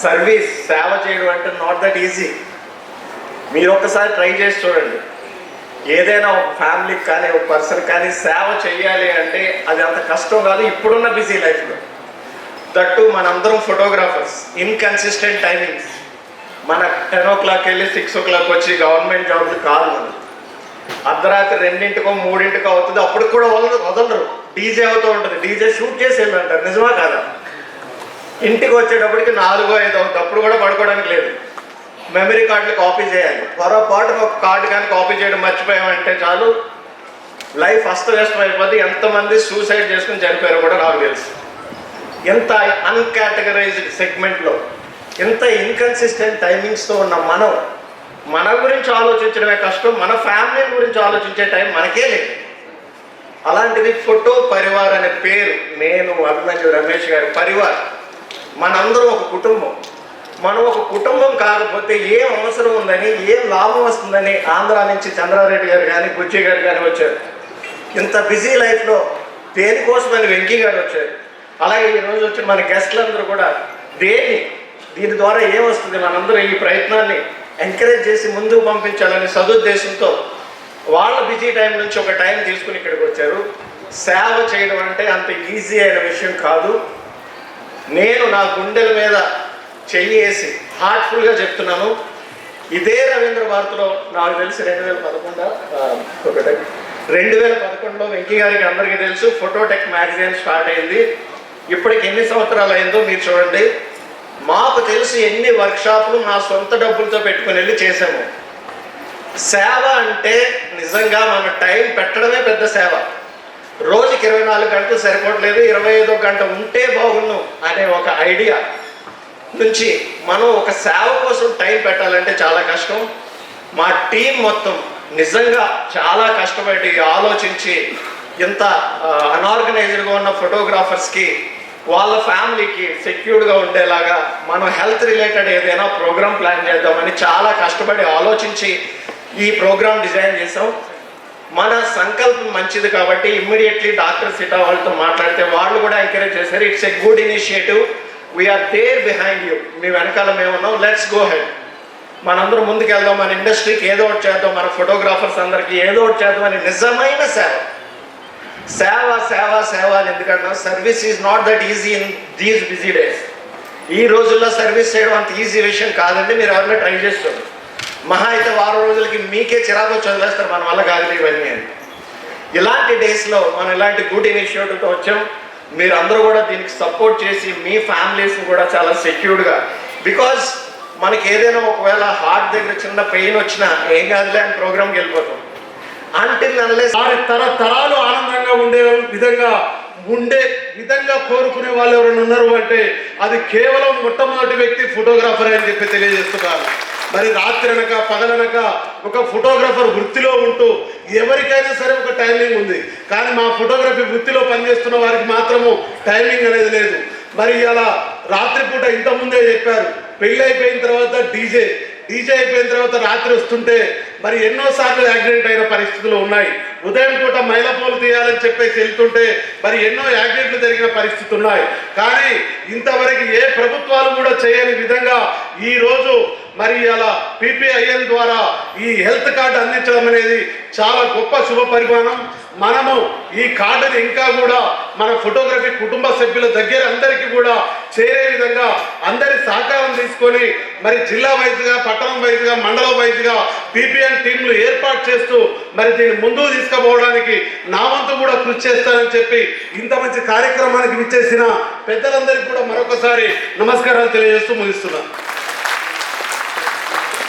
సర్వీస్, సేవ చేయడం అంటే నాట్ దట్ ఈజీ. మీరు ఒక్కసారి ట్రై చేసి చూడండి. ఏదైనా ఒక ఫ్యామిలీకి కానీ ఒక పర్సన్ కానీ సేవ చేయాలి అంటే అది అంత కష్టం కాదు ఇప్పుడున్న బిజీ లైఫ్లో. దట్టు మనందరం ఫోటోగ్రాఫర్స్, ఇన్కన్సిస్టెంట్ టైమింగ్స్. మన 10 o'clock వెళ్ళి 6 o'clock వచ్చి గవర్నమెంట్ జాబ్లు కాదు. మనం అర్ధరాత్రి 2 3 అవుతుంది, అప్పుడు కూడా వదలరు. డీజే అవుతూ ఉంటుంది, డీజే షూట్ చేసి వెళ్ళంటారు. నిజమా కాదా? ఇంటికి వచ్చేటప్పటికి 4 5 అవుతుంది, అప్పుడు కూడా పడుకోవడానికి లేదు. మెమరీ కార్డులు కాపీ చేయాలి. పొరపాటున ఒక కార్డు కానీ కాపీ చేయడం మర్చిపోయామంటే చాలు లైఫ్ అస్తవ్యస్తం అయిపోద్ది. ఎంతమంది సూసైడ్ చేసుకుని చనిపోయారో కూడా నాకు తెలుసు. ఎంత అన్కేటగరైజ్డ్ సెగ్మెంట్లో, ఎంత ఇన్కన్సిస్టెంట్ టైమింగ్స్తో ఉన్న మనం మన గురించి ఆలోచించడమే కష్టం. మన ఫ్యామిలీ గురించి ఆలోచించే టైం మనకే లేదు. అలాంటిది ఫోటో పరివార్ అనే పేరు, నేను అభిమన్యు రమేష్ గారి పరివార్, మనందరం ఒక కుటుంబం. మనం ఒక కుటుంబం కాకపోతే ఏం అవసరం ఉందని, ఏం లాభం వస్తుందని ఆంధ్ర నుంచి చంద్రారెడ్డి గారు కానీ బుజ్జి గారు కానీ వచ్చారు. ఇంత బిజీ లైఫ్లో దేనికోసమని వెంకీ గారు వచ్చారు. అలాగే ఈరోజు వచ్చిన మన గెస్ట్లందరూ కూడా దీని ద్వారా ఏమొస్తుంది, మనందరూ ఈ ప్రయత్నాన్ని ఎంకరేజ్ చేసి ముందుకు పంపించాలని సదుద్దేశంతో వాళ్ళ బిజీ టైం నుంచి ఒక టైం తీసుకుని ఇక్కడికి వచ్చారు. సేవ చేయడం అంటే అంత ఈజీ అయిన విషయం కాదు. నేను నా గుండెల మీద చెయ్యేసి హార్ట్ఫుల్గా చెప్తున్నాను. ఇదే రవీంద్ర భారతిలో నాకు తెలిసి 2011లో వెంకీ గారికి అందరికీ తెలుసు ఫోటోటెక్ మ్యాగజైన్ స్టార్ట్ అయింది. ఇప్పటికి ఎన్ని సంవత్సరాలు అయిందో మీరు చూడండి. మాకు తెలిసి ఎన్ని వర్క్షాపులు మా సొంత డబ్బులతో పెట్టుకుని వెళ్ళి చేసాము. సేవ అంటే నిజంగా మన టైం పెట్టడమే పెద్ద సేవ. రోజుకి 24 గంటలు సరిపోవట్లేదు, 25వ గంట ఉంటే బాగుండు అనే ఒక ఐడియా నుంచి మనం ఒక సేవ కోసం టైం పెట్టాలంటే చాలా కష్టం. మా టీం మొత్తం నిజంగా చాలా కష్టపడి ఆలోచించి ఇంత అన్ఆర్గనైజ్డ్గా ఉన్న ఫోటోగ్రాఫర్స్కి వాళ్ళ ఫ్యామిలీకి సెక్యూర్డ్గా ఉండేలాగా మనం హెల్త్ రిలేటెడ్ ఏదైనా ప్రోగ్రామ్ ప్లాన్ చేద్దామని చాలా కష్టపడి ఆలోచించి ఈ ప్రోగ్రామ్ డిజైన్ చేసాం. మన సంకల్పం మంచిది కాబట్టి ఇమ్మీడియట్లీ డాక్టర్ సిటా వాళ్ళతో మాట్లాడితే వాళ్ళు కూడా ఎంకరేజ్ చేశారు. It's a good initiative, we are there behind you, మీ వెనకాల మేమున్నాం, లెట్స్ గో హెడ్, మనందరం ముందుకు వెళ్దాం, మన ఇండస్ట్రీకి ఏదో ఒకటి చేద్దాం, మన ఫోటోగ్రాఫర్స్ అందరికీ ఏదో ఒకటి చేద్దాం అని నిజమైన సేవ. సేవ సేవ సేవ అని ఎందుకంటున్నా, service is not that easy in these busy days. ఈ రోజుల్లో సర్వీస్ చేయడం అంత ఈజీ విషయం కాదండి. మీరు ఎవరైనా ట్రై చేస్తారు, మహా అయితే 4 రోజులకి మీకే చిరాకు వచ్చి వదిలేస్తారు, మన వల్ల కాదు ఇవన్నీ అని. ఇలాంటి డేస్లో మనం ఇలాంటి గుడ్ ఇనిషియేటివ్తో వచ్చాం. మీరు అందరూ కూడా దీనికి సపోర్ట్ చేసి మీ ఫ్యామిలీస్ని కూడా చాలా సెక్యూర్డ్గా, బికాజ్ మనకి ఏదైనా ఒకవేళ హార్ట్ దగ్గర చిన్న పెయిన్ వచ్చినా ఏం కాదులే అని ప్రోగ్రామ్కి వెళ్ళిపోతాం. అంటిల్ అన్లెస్ తరాలు ఆనందంగా ఉండే విధంగా కోరుకునే వాళ్ళు ఎవరైనా ఉన్నారు అంటే అది కేవలం మొట్టమొదటి వ్యక్తి ఫోటోగ్రాఫర్ అని చెప్పి తెలియజేస్తున్నారు. మరి రాత్రి అనక పగలనక ఒక ఫోటోగ్రాఫర్ వృత్తిలో ఉంటూ ఎవరికైనా సరే ఒక టైమింగ్ ఉంది, కానీ మా ఫోటోగ్రఫీ వృత్తిలో పనిచేస్తున్న వారికి మాత్రము టైమింగ్ అనేది లేదు. మరి ఇలా రాత్రిపూట ఇంతకుముందే చెప్పారు, పెళ్ళి అయిపోయిన తర్వాత డీజే అయిపోయిన తర్వాత రాత్రి వస్తుంటే మరి ఎన్నోసార్లు యాక్సిడెంట్ అయిన పరిస్థితులు ఉన్నాయి. ఉదయం పూట మైలపోలు తీయాలని చెప్పేసి వెళ్తుంటే మరి ఎన్నో యాక్సిడెంట్లు జరిగిన పరిస్థితులు ఉన్నాయి. కానీ ఇంతవరకు ఏ ప్రభుత్వాలు కూడా చేయని విధంగా ఈరోజు మరి అలా PPIN ద్వారా ఈ హెల్త్ కార్డు అందించడం అనేది చాలా గొప్ప శుభ పరిమాణం. మనము ఈ కార్డుని ఇంకా కూడా మన ఫోటోగ్రఫీ కుటుంబ సభ్యుల దగ్గర అందరికీ కూడా చేరే విధంగా అందరి సహకారం తీసుకొని మరి జిల్లా వైజ్గా, పట్టణం వైజ్గా, మండలం వైజ్గా PPN టీంలు ఏర్పాటు చేస్తూ మరి దీన్ని ముందుకు తీసుకుపోవడానికి నా వంతు కూడా కృషి చేస్తానని చెప్పి ఇంత మంచి కార్యక్రమానికి విచ్చేసిన పెద్దలందరికీ కూడా మరొకసారి నమస్కారాలు తెలియజేస్తూ ముగిస్తున్నాను.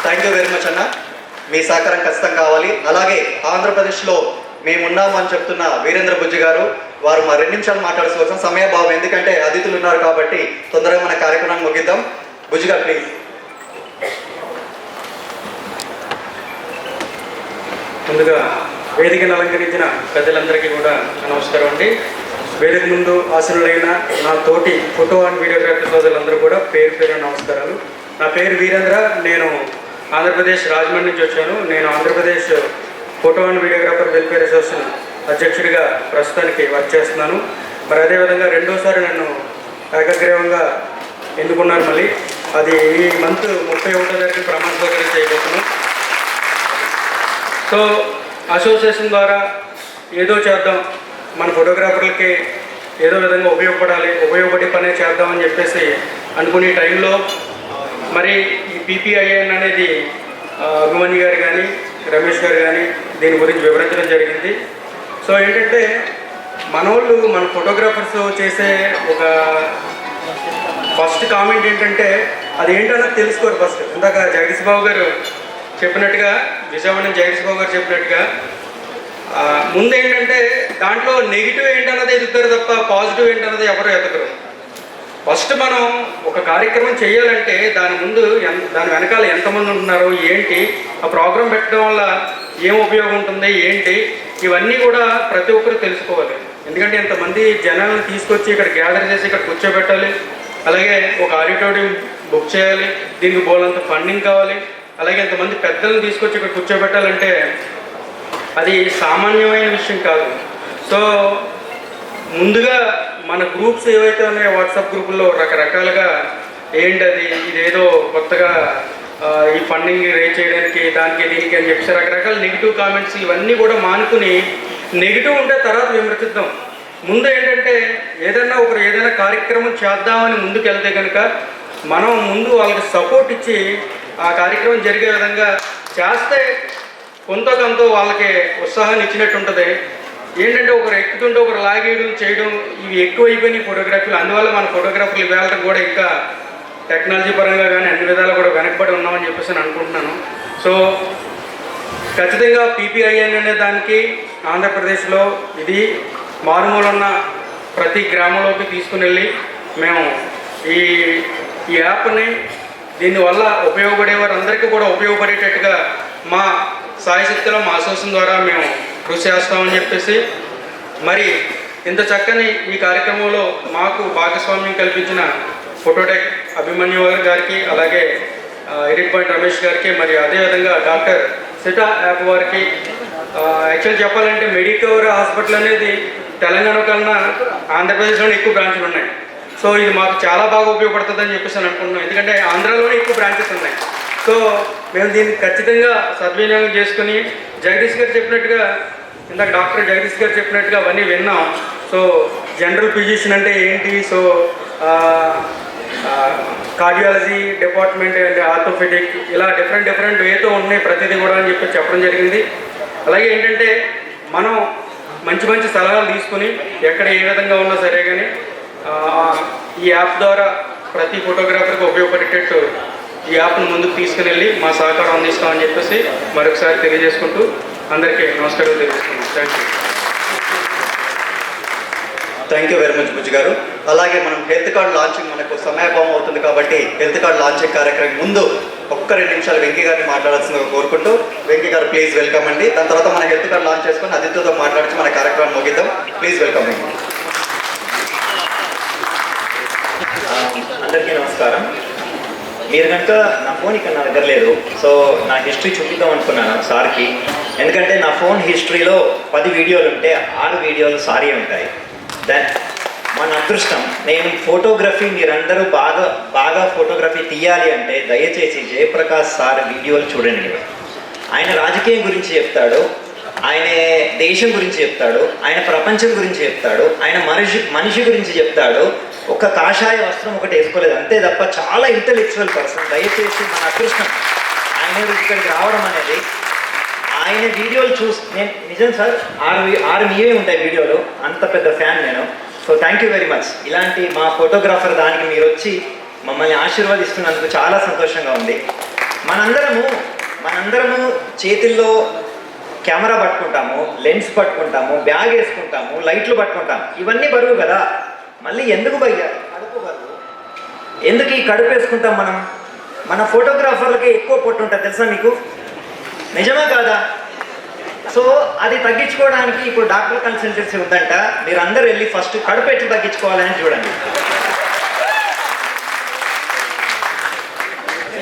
థ్యాంక్ యూ వెరీ మచ్ అన్న. మీ సహకారం ఖచ్చితంగా కావాలి. అలాగే ఆంధ్రప్రదేశ్లో మేమున్నాము అని చెప్తున్న వీరేంద్ర బుజ్జి గారు, వారు మా 2 నిమిషాలు మాట్లాడుకోవాల్సిన సమయభావం, ఎందుకంటే అతిథులు ఉన్నారు కాబట్టి తొందరగా మన కార్యక్రమాన్ని ముగిద్దాం. బుజ్జి గారు ప్లీజ్. ముందుగా వేదికను అలంకరించిన పెద్దలందరికీ కూడా నమస్కారం అండి. వేదిక ముందు ఆశనులైన నా తోటి ఫోటో అండ్ వీడియోగ్రఫీ సోదరులందరూ కూడా పేరు పేరు నమస్కారాలు. నా పేరు వీరేంద్ర. నేను ఆంధ్రప్రదేశ్ రాజమండ్రి నుంచి వచ్చాను. నేను Andhra Pradesh photo and videographer welfare association అధ్యక్షుడిగా ప్రస్తుతానికి వర్క్ చేస్తున్నాను. మరి అదేవిధంగా రెండోసారి నన్ను ఏకగ్రీవంగా ఎన్నుకున్నారు. మళ్ళీ అది ఈ మంత్ 31వ తారీఖు ప్రమాణ స్వీకారం చేయబోతున్నాను. సో అసోసియేషన్ ద్వారా ఏదో చేద్దాం, మన ఫోటోగ్రాఫర్లకి ఏదో విధంగా ఉపయోగపడే పనే చేద్దామని చెప్పేసి అనుకునే టైంలో మరి ఈ PPIN అనేది అభిమన్యు గారు కానీ రమేష్ గారు కానీ దీని గురించి వివరించడం జరిగింది. సో ఏంటంటే మన ఫోటోగ్రాఫర్స్ చేసే ఒక ఫస్ట్ కామెంట్ ఏంటంటే అది ఏంటన్నది తెలుసుకోరు ఫస్ట్. ఇందాక జగదీష్ బాబు గారు చెప్పినట్టుగా, విజయవాడ జగదీష్ బాబు గారు చెప్పినట్టుగా ముందు ఏంటంటే దాంట్లో నెగిటివ్ ఏంటన్నది ఎదుగుతారు తప్ప పాజిటివ్ ఏంటన్నది ఎవరు ఎదగరు. ఫస్ట్ మనం ఒక కార్యక్రమం చేయాలంటే దాని వెనకాల ఎంతమంది ఉంటున్నారు, ఏంటి, ఆ ప్రోగ్రాం పెట్టడం వల్ల ఏం ఉపయోగం ఉంటుంది, ఏంటి, ఇవన్నీ కూడా ప్రతి ఒక్కరు తెలుసుకోవాలి. ఎందుకంటే ఇంతమంది జనాలను తీసుకొచ్చి ఇక్కడ గ్యాదర్ చేసి ఇక్కడ కూర్చోబెట్టాలి. అలాగే ఒక ఆడిటోరియం బుక్ చేయాలి, దీనికి బోలంత ఫండింగ్ కావాలి. అలాగే ఇంతమంది పెద్దలను తీసుకొచ్చి ఇక్కడ కూర్చోబెట్టాలంటే అది సామాన్యమైన విషయం కాదు. సో ముందుగా మన గ్రూప్స్ ఏవైతే ఉన్నాయో వాట్సాప్ గ్రూపుల్లో రకరకాలుగా ఏంటది, ఇదేదో కొత్తగా ఈ ఫండింగ్ రేజ్ చేయడానికి దానికి దీనికి అని చెప్పి రకరకాల నెగిటివ్ కామెంట్స్ ఇవన్నీ కూడా మానుకుని, నెగిటివ్ ఉంటే తర్వాత విమర్శిద్దాం. ముందు ఏంటంటే ఏదైనా కార్యక్రమం చేద్దామని ముందుకు వెళ్తే కనుక మనం ముందు వాళ్ళకి సపోర్ట్ ఇచ్చి ఆ కార్యక్రమం జరిగే విధంగా చేస్తే కొంత వాళ్ళకి ఉత్సాహాన్ని ఇచ్చినట్టు ఉంటుంది. ఏంటంటే ఒకరు ఎక్కుతుంటే ఒకరు లాగేయడం చేయడం ఇవి ఎక్కువైపోయినాయి ఫోటోగ్రఫీలు. అందువల్ల మన ఫోటోగ్రఫీలు వెళ్ళడం కూడా ఇంకా టెక్నాలజీ పరంగా కానీ అన్ని విధాలు కూడా వెనకబడి ఉన్నామని చెప్పేసి నేను అనుకుంటున్నాను. సో ఖచ్చితంగా PPIN అనే దానికి ఆంధ్రప్రదేశ్లో ఇది మారుమూలన్న ప్రతి గ్రామంలోకి తీసుకుని వెళ్ళి మేము ఈ యాప్ని దీనివల్ల ఉపయోగపడే వారందరికీ కూడా ఉపయోగపడేటట్టుగా మా సాయశక్తిలో మా అసోసియేషన్ ద్వారా మేము కృషి చేస్తామని చెప్పేసి, మరి ఇంత చక్కని ఈ కార్యక్రమంలో మాకు భాగస్వామ్యం కల్పించిన ఫోటోటెక్ అభిమన్యు గారికి, అలాగే ఎడిట్ పాయింట్ రమేష్ గారికి, మరి అదేవిధంగా డాక్టర్ సిటా యాప్ వారికి. యాక్చువల్ చెప్పాలంటే మెడికవర్ హాస్పిటల్ అనేది తెలంగాణ కన్నా ఆంధ్రప్రదేశ్లోనే ఎక్కువ బ్రాంచ్లు ఉన్నాయి. సో ఇది మాకు చాలా బాగా ఉపయోగపడుతుందని చెప్పేసి అనుకుంటున్నాం. ఎందుకంటే ఆంధ్రాలోనే ఎక్కువ బ్రాంచెస్ ఉన్నాయి. సో మేము దీన్ని ఖచ్చితంగా సద్వినియోగం చేసుకుని జగదీష్ గారు చెప్పినట్టుగా, ఇందాక డాక్టర్ జగదీష్ గారు చెప్పినట్టుగా అవన్నీ విన్నాం. సో జనరల్ ఫిజిషియన్ అంటే ఏంటి, సో కార్డియాలజీ డిపార్ట్మెంట్ అంటే ఆర్థోపెడిక్, ఇలా డిఫరెంట్ వేతో ఉన్నాయి ప్రతిదీ కూడా అని చెప్పి చెప్పడం జరిగింది. అలాగే ఏంటంటే మనం మంచి సలహాలు తీసుకుని ఎక్కడ ఏ విధంగా ఉన్నా సరే కానీ ఈ యాప్ ద్వారా ప్రతి ఫోటోగ్రాఫర్కి ఉపయోగపడేటట్టు ఈ యాప్ను ముందుకు తీసుకుని వెళ్ళి మా సహకారం అందిస్తామని చెప్పేసి మరొకసారి తెలియజేసుకుంటూ అందరికీ నమస్కారం తెలియజేస్తున్నాం. థ్యాంక్ యూ వెరీ మచ్ బుజ్జి గారు. అలాగే మనం హెల్త్ కార్డ్ లాంచింగ్ మనకు సమయభావం అవుతుంది కాబట్టి హెల్త్ కార్డ్ లాంచింగ్ కార్యక్రమం ముందు ఒక్క 2 నిమిషాలు వెంకీ గారిని మాట్లాడాల్సిందిగా కోరుకుంటూ, వెంకీ గారు ప్లీజ్ వెల్కమ్ అండి. దాని తర్వాత మన హెల్త్ కార్డ్ లాంచ్ చేసుకొని అతిథితో మాట్లాడించి మన కార్యక్రమం ముగిద్దాం. Please welcome Venky. నమస్కారం. మీరు కనుక నా ఫోన్ ఇక్కడ నా దగ్గర లేదు, సో నా హిస్టరీ చూపిద్దాం అనుకున్నాను సార్కి. ఎందుకంటే నా ఫోన్ హిస్టరీలో 10 వీడియోలు ఉంటే 6 వీడియోలు సారీ ఉంటాయి. దెన్ మన అదృష్టం. నేను ఫోటోగ్రఫీ మీరందరూ బాగా ఫోటోగ్రఫీ తీయాలి అంటే దయచేసి జయప్రకాష్ సార్ వీడియోలు చూడండి. ఆయన రాజకీయం గురించి చెప్తాడు, ఆయన దేశం గురించి చెప్తాడు, ఆయన ప్రపంచం గురించి చెప్తాడు, ఆయన మనిషి గురించి చెప్తాడు. ఒక కాషాయ వస్త్రం ఒకటి వేసుకోలేదు అంతే తప్ప చాలా ఇంటెలెక్చువల్ పర్సన్. దయచేసి మన అదృష్టం ఆయన ఇక్కడికి రావడం అనేది. ఆయన వీడియోలు నేను నిజం సార్ 6 మీవే ఉంటాయి వీడియోలు, అంత పెద్ద ఫ్యాన్ నేను. So thank you very much. ఇలాంటి మా ఫోటోగ్రాఫర్ దానికి మీరు వచ్చి మమ్మల్ని ఆశీర్వదిస్తున్నందుకు చాలా సంతోషంగా ఉంది. మనందరము చేతుల్లో కెమెరా పట్టుకుంటాము, లెన్స్ పట్టుకుంటాము, బ్యాగ్ వేసుకుంటాము, లైట్లు పట్టుకుంటాము. ఇవన్నీ బరువు కదా, మళ్ళీ ఎందుకు భయ్యా కడుపు బరువు? ఎందుకు ఈ కడుపు వేసుకుంటాం మనం? మన ఫోటోగ్రాఫర్లకి ఎక్కువ పొట్టు ఉంటుంది తెలుసా మీకు? నిజమే కాదా? సో అది తగ్గించుకోవడానికి ఇప్పుడు డాక్టర్ కన్సల్టెన్సీ ఉందంట. మీరు అందరూ వెళ్ళి ఫస్ట్ కడుపు ఎట్లా తగ్గించుకోవాలని చూడండి.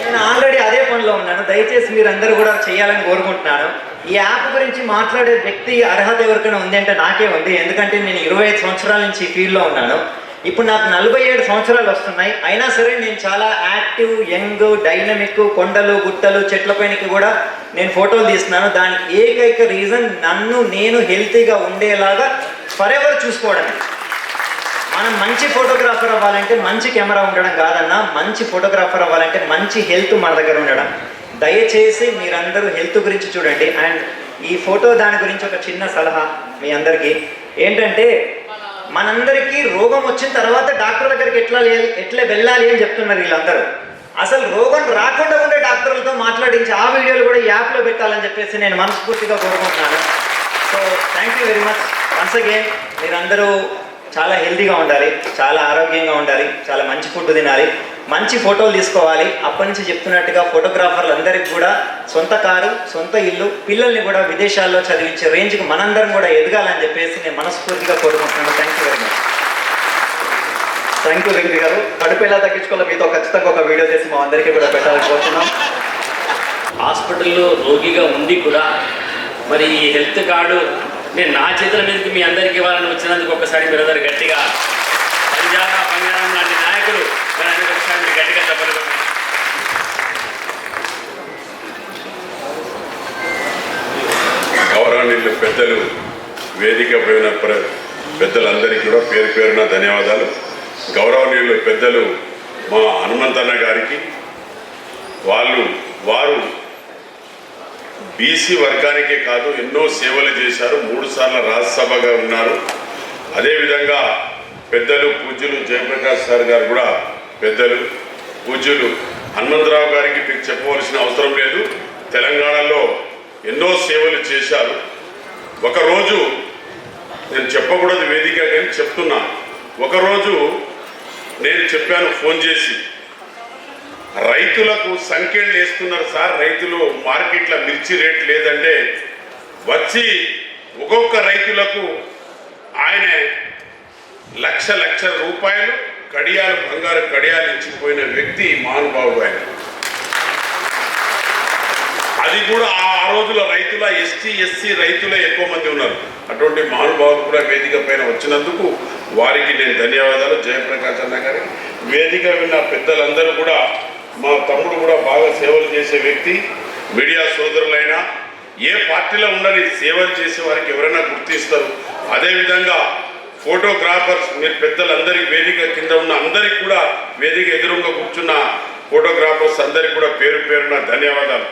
నేను ఆల్రెడీ అదే పనిలో ఉన్నాను. దయచేసి మీరందరూ కూడా చేయాలని కోరుకుంటున్నాను. ఈ యాప్ గురించి మాట్లాడే వ్యక్తి అర్హత ఎవరికైనా ఉంది అంటే నాకే ఉంది. ఎందుకంటే నేను 25 సంవత్సరాల నుంచి ఈ ఫీల్డ్లో ఉన్నాను. ఇప్పుడు నాకు 47 సంవత్సరాలు వస్తున్నాయి. అయినా సరే నేను చాలా యాక్టివ్, యంగ్, డైనమిక్, కొండలు గుట్టలు చెట్ల పైనకి కూడా నేను ఫోటోలు తీస్తున్నాను. దానికి ఏకైక రీజన్ నేను హెల్తీగా ఉండేలాగా ఫర్ ఎవర్ చూసుకోవడమే. మనం మంచి ఫోటోగ్రాఫర్ అవ్వాలంటే మంచి కెమెరా ఉండడం కాదన్నా, మంచి ఫోటోగ్రాఫర్ అవ్వాలంటే మంచి హెల్త్ మన దగ్గర ఉండడం. దయచేసి మీరందరూ హెల్త్ గురించి చూడండి. అండ్ ఈ ఫోటో దాని గురించి ఒక చిన్న సలహా మీ అందరికీ ఏంటంటే, మనందరికీ రోగం వచ్చిన తర్వాత డాక్టర్ దగ్గరికి ఎట్లా వెళ్ళాలి అని చెప్తున్నారు వీళ్ళందరూ. అసలు రోగం రాకుండా ఉండే డాక్టర్లతో మాట్లాడించి ఆ వీడియోలు కూడా ఈ యాప్లో పెట్టాలని చెప్పేసి నేను మనస్ఫూర్తిగా కోరుకుంటున్నాను. So thank you very much once again. మీరందరూ చాలా హెల్తీగా ఉండాలి, చాలా ఆరోగ్యంగా ఉండాలి, చాలా మంచి ఫుడ్ తినాలి, మంచి ఫోటోలు తీసుకోవాలి. అప్పటి నుంచి చెప్తున్నట్టుగా ఫోటోగ్రాఫర్లు అందరికీ కూడా సొంత కారు, సొంత ఇల్లు, పిల్లల్ని కూడా విదేశాల్లో చదివించే రేంజ్కి మనందరం కూడా ఎదగాలని చెప్పేసి నేను మనస్ఫూర్తిగా కోరుకుంటున్నాను. Thank you very much. Thank you Venky గారు. కడుపు ఎలా తగ్గించుకోవాలో మీతో ఖచ్చితంగా ఒక వీడియో చేసి మా అందరికీ కూడా పెట్టాలని కోరుతున్నాం. హాస్పిటల్లో రోగిగా ఉండి కూడా మరి ఈ హెల్త్ కార్డు నేను నా చేతుల మీదకి మీ అందరికీ ఇవ్వాలని వచ్చినందుకు ఒకసారి మీరందరూ గట్టిగా పంజాబ్ లాంటి నాయకులు మరి ఒకసారి మీరు గట్టిగా చెప్పలేదు. గౌరవనీయులు పెద్దలు, వేదిక పైన పెద్దలందరికీ కూడా పేరు పేరున ధన్యవాదాలు. గౌరవనీయులు పెద్దలు మా హనుమంతన్న గారికి, వారు బీసీ వర్గానికే కాదు ఎన్నో సేవలు చేశారు. 3 సార్లు రాజ్యసభగా ఉన్నారు. అదేవిధంగా పెద్దలు పూజ్యులు జయప్రకాష్ సార్ గారు కూడా పెద్దలు పూజ్యులు హనుమంతరావు గారికి మీకు చెప్పవలసిన అవసరం లేదు. తెలంగాణలో ఎన్నో సేవలు చేశారు. ఒకరోజు నేను చెప్పకూడదు వేదిక కానీ చెప్తున్నా. ఒకరోజు నేను చెప్పాను ఫోన్ చేసి, రైతులకు సంఖ్యలు వేస్తున్నారు సార్, రైతులు మార్కెట్లో మిర్చి రేట్ లేదంటే వచ్చి ఒక్కొక్క రైతులకు ఆయన లక్ష రూపాయలు బంగారు కడియాలు ఇచ్చిపోయిన వ్యక్తి మహానుభావుడు ఆయన. అది కూడా ఆ రోజుల రైతుల ఎస్సీ రైతులే ఎక్కువ మంది ఉన్నారు. అటువంటి మహానుభావులు కూడా వేదిక పైన వచ్చినందుకు వారికి నేను ధన్యవాదాలు. జయప్రకాష్ అన్న గారి వేదిక విన్న పెద్దలందరూ కూడా, మా తమ్ముడు కూడా బాగా సేవలు చేసే వ్యక్తి. మీడియా సోదరులైనా ఏ పార్టీలో ఉండని సేవలు చేసే వారికి ఎవరైనా గుర్తిస్తారు. అదేవిధంగా ఫోటోగ్రాఫర్స్ మీరు పెద్దలందరికీ, వేదిక కింద ఉన్న అందరికీ కూడా, వేదిక ఎదురుగా కూర్చున్న ఫోటోగ్రాఫర్స్ అందరికీ కూడా పేరు పేరున ధన్యవాదాలు.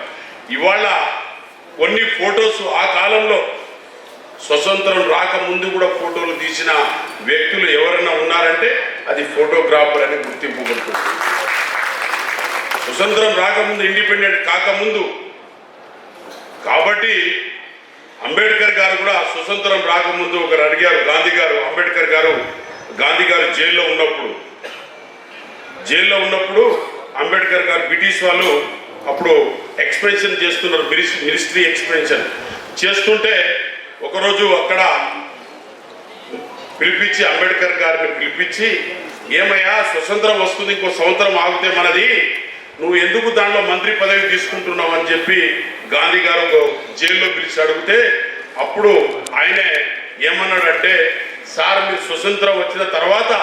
ఇవాళ కొన్ని ఫొటోస్ ఆ కాలంలో స్వతంత్రం రాకముందు కూడా ఫోటోలు తీసిన వ్యక్తులు ఎవరైనా ఉన్నారంటే అది ఫోటోగ్రాఫర్ అని గుర్తింపు పడుతుంది. స్వతంత్రం రాకముందు, ఇండిపెండెంట్ కాకముందు. కాబట్టి అంబేద్కర్ గారు కూడా స్వతంత్రం రాకముందు ఒకరు అడిగారు, గాంధీ గారు జైల్లో ఉన్నప్పుడు అంబేద్కర్ గారు బ్రిటిష్ వాళ్ళు అప్పుడు ఎక్స్పెన్షన్ చేస్తున్నారు, మినిస్ట్రీ ఎక్స్పెన్షన్ చేస్తుంటే ఒకరోజు అక్కడ పిలిపించి, అంబేద్కర్ గారిని పిలిపించి ఏమయ్యా స్వతంత్రం వస్తుంది, ఇంకో సంవత్సరం ఆగితే మనది, నువ్వు ఎందుకు దాంట్లో మంత్రి పదవి తీసుకుంటున్నావు అని చెప్పి గాంధీ గారు జైల్లో పిలిచి అడిగితే అప్పుడు ఆయనే ఏమన్నాడంటే, సార్ మీరు స్వతంత్రం వచ్చిన తర్వాత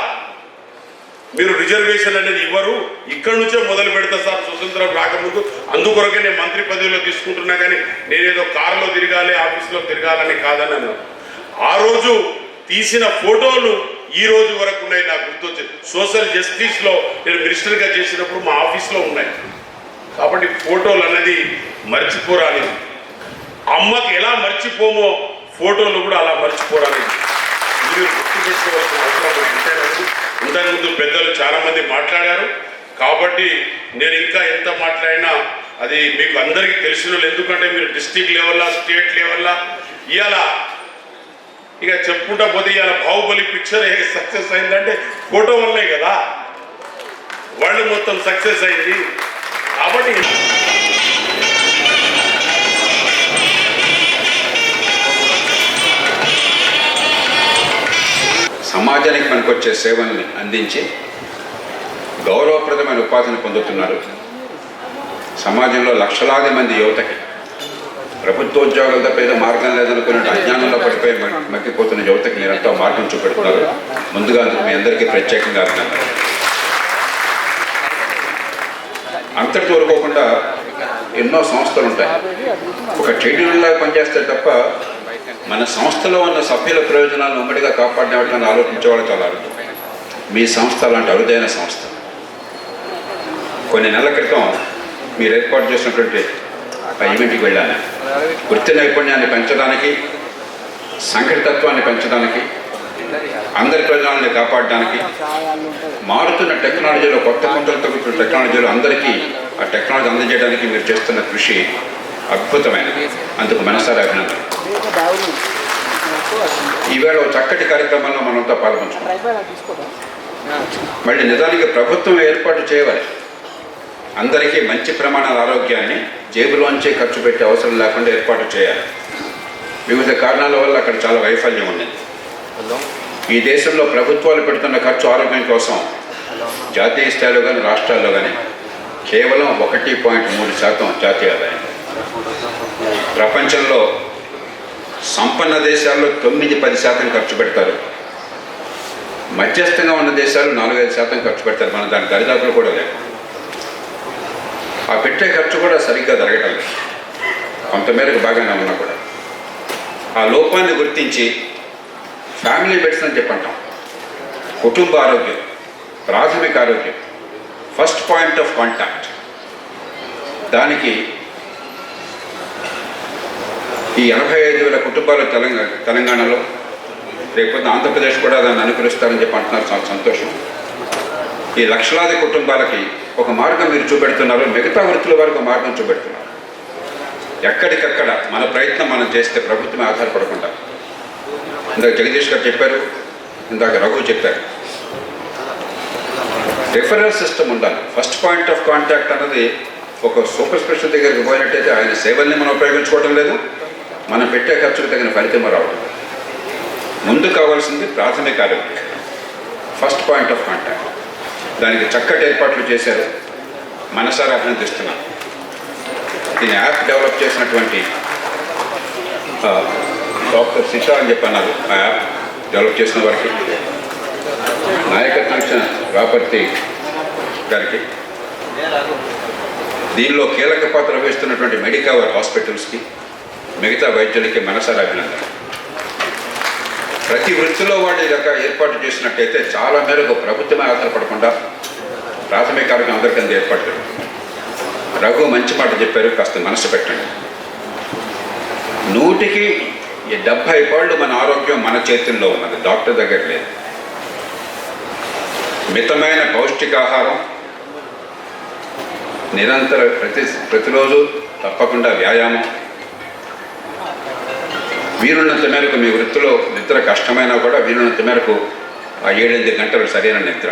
మీరు రిజర్వేషన్ అనేది ఇవ్వరు, ఇక్కడి నుంచే మొదలు పెడతా సార్ స్వతంత్రం రాకముందు, అందుకొరకే నేను మంత్రి పదవిలో తీసుకుంటున్నా, కానీ నేనేదో కారులో తిరగాలి ఆఫీసులో తిరగాలని కాదని అన్నాను. ఆ రోజు తీసిన ఫోటోలు ఈ రోజు వరకు ఉన్నాయి. నాకు గుర్తొచ్చింది, సోషల్ జస్టిస్లో నేను మినిస్టర్గా చేసినప్పుడు మా ఆఫీస్లో ఉన్నాయి. కాబట్టి ఫోటోలు అనేది మర్చిపోరాని, అమ్మకి ఎలా మర్చిపోమో ఫోటోలు కూడా అలా మర్చిపోరాని మీరు గుర్తుపెట్టుకోవాల్సిన అవసరం ఎంతైనా. ఇంతకుముందు పెద్దలు చాలామంది మాట్లాడారు, కాబట్టి నేను ఇంకా ఎంత మాట్లాడినా అది మీకు అందరికీ తెలిసిన వాళ్ళు, ఎందుకంటే మీరు డిస్ట్రిక్ట్ లెవెల్లా స్టేట్ లెవెల్లా ఇవాళ ఇక చెప్పుకుంటా పోతే ఇవాళ బాహుబలి పిక్చర్ సక్సెస్ అయిందంటే ఫోటో వల్లే కదా, వరల్డ్ మొత్తం సక్సెస్ అయింది. కాబట్టి సమాజానికి పనికొచ్చే సేవల్ని అందించి గౌరవప్రదమైన ఉపాధిని పొందుతున్నారు. సమాజంలో లక్షలాది మంది యువతకి ప్రభుత్వోద్యోగాల తప్ప ఏదో మార్గం లేదనుకునే అజ్ఞానంలో పడిపోయి మగ్గిపోతున్న యువతకి మీరంతా మార్గం చూపెడుతున్నారు. ముందుగా మీ అందరికీ ప్రత్యేకంగా అభినందనలు. అంతటి ఊరుకోకుండా ఎన్నో సంస్థలు ఉంటాయి. ఒక ట్రేడ్ పనిచేస్తే తప్ప మన సంస్థలో ఉన్న సభ్యుల ప్రయోజనాలను ఉమ్మడిగా కాపాడేవాళ్ళని ఆలోచించేవాళ్ళు చాలా అరుదు. మీ సంస్థ లాంటి అరుదైన సంస్థ. కొన్ని నెలల క్రితం మీరు ఏర్పాటు చేసినటువంటి ఆ ఈవెంట్కి వెళ్ళాను. వృత్తి నైపుణ్యాన్ని పెంచడానికి, సంఘటితత్వాన్ని పెంచడానికి, అందరి ప్రయోజనాలను కాపాడడానికి, మారుతున్న టెక్నాలజీలో కొత్త కొంతలు తగ్గుతున్న టెక్నాలజీలో అందరికీ ఆ టెక్నాలజీ అందజేయడానికి మీరు చేస్తున్న కృషి అద్భుతమైనది. అందుకు మనసారా అభినందన. ఈవేళ చక్కటి కార్యక్రమంలో మనంతా పాల్గొంటున్నాం. మళ్ళీ నిజానికి ప్రభుత్వం ఏర్పాటు చేయవాలి. అందరికీ మంచి ప్రమాణాల ఆరోగ్యాన్ని జేబులోంచే ఖర్చు పెట్టే అవసరం లేకుండా ఏర్పాటు చేయాలి. వివిధ కారణాల వల్ల అక్కడ చాలా వైఫల్యం ఉంది. ఈ దేశంలో ప్రభుత్వాలు పెడుతున్న ఖర్చు ఆరోగ్యం కోసం జాతీయ స్థాయిలో కానీ రాష్ట్రాల్లో కానీ కేవలం 1.3% జాతీయ ఆదాయం. ప్రపంచంలో సంపన్న దేశాల్లో 9-10% ఖర్చు పెడతారు. మధ్యస్థంగా ఉన్న దేశాలు 4-5% ఖర్చు పెడతారు. మనం దాని దరిదాపులు కూడా లేదు. ఆ పెట్టే ఖర్చు కూడా సరిగ్గా జరగటం లేదు. కొంతమేరకు బాగానే ఉన్నా కూడా ఆ లోపాన్ని గుర్తించి ఫ్యామిలీ బెడ్స్ అని చెప్పంటాం. కుటుంబ ఆరోగ్యం, ప్రాథమిక ఆరోగ్యం, ఫస్ట్ పాయింట్ ఆఫ్ కాంటాక్ట్. దానికి ఈ 85,000 కుటుంబాలు తెలంగాణలో, రేపొద్దు ఆంధ్రప్రదేశ్ కూడా దాన్ని అనుకరిస్తారని చెప్పి అంటున్నారు. చాలా సంతోషం. ఈ లక్షలాది కుటుంబాలకి ఒక మార్గం మీరు చూపెడుతున్నారు. మిగతా వృత్తుల వరకు మార్గం చూపెడుతున్నారు. ఎక్కడికక్కడ మన ప్రయత్నం మనం చేస్తే ప్రభుత్వమే ఆధారపడకుండా. ఇందాక జగదీష్ గారు చెప్పారు, ఇందాక రఘు చెప్పారు, రిఫరల్ సిస్టమ్ ఉండాలి. ఫస్ట్ పాయింట్ ఆఫ్ కాంటాక్ట్ అన్నది ఒక సూపర్ స్పెషల్ దగ్గరికి పోయినట్టయితే ఆయన సేవల్ని మనం ఉపయోగించుకోవడం లేదు, మనం పెట్టే ఖర్చుకు తగిన ఫలితం రావడం. ముందు కావాల్సింది ప్రాథమిక ఆరోగ్యం, ఫస్ట్ పాయింట్ ఆఫ్ కాంటాక్ట్. దానికి చక్కటి ఏర్పాట్లు చేశారు. మనసారా అభినందిస్తున్నాం. దీని యాప్ డెవలప్ చేసినటువంటి డాక్టర్ సిషా అని చెప్పన్నారు. ఆ యాప్ డెవలప్ చేసిన వారికి, నాయకత్వం ఇచ్చిన రాపర్తి గారికి, దీనిలో కీలక పాత్ర వహిస్తున్నటువంటి మెడికవర్ హాస్పిటల్స్కి, మిగతా వైద్యులకి మనసారా అభినందన. ప్రతి వృత్తిలో వాళ్ళు ఇలాగ ఏర్పాటు చేసినట్టయితే చాలా మేరకు ప్రభుత్వమే ఆధారపడకుండా ప్రాథమిక ఆరోగ్యం అందరికీ ఏర్పాటు జరుగుతుంది. రఘు మంచి మాట చెప్పారు, కాస్త మనసు పెట్టండి. 100కి 70 మన ఆరోగ్యం మన చేతుల్లో ఉన్నది, డాక్టర్ దగ్గర లేదు. మితమైన పౌష్టికాహారం, నిరంతర ప్రతిరోజు తప్పకుండా వ్యాయామం, వీలున్నంత మేరకు మీ వృత్తిలో నిద్ర కష్టమైనా కూడా వీలున్నంత మేరకు ఆ 7-8 గంటలు సరైన నిద్ర,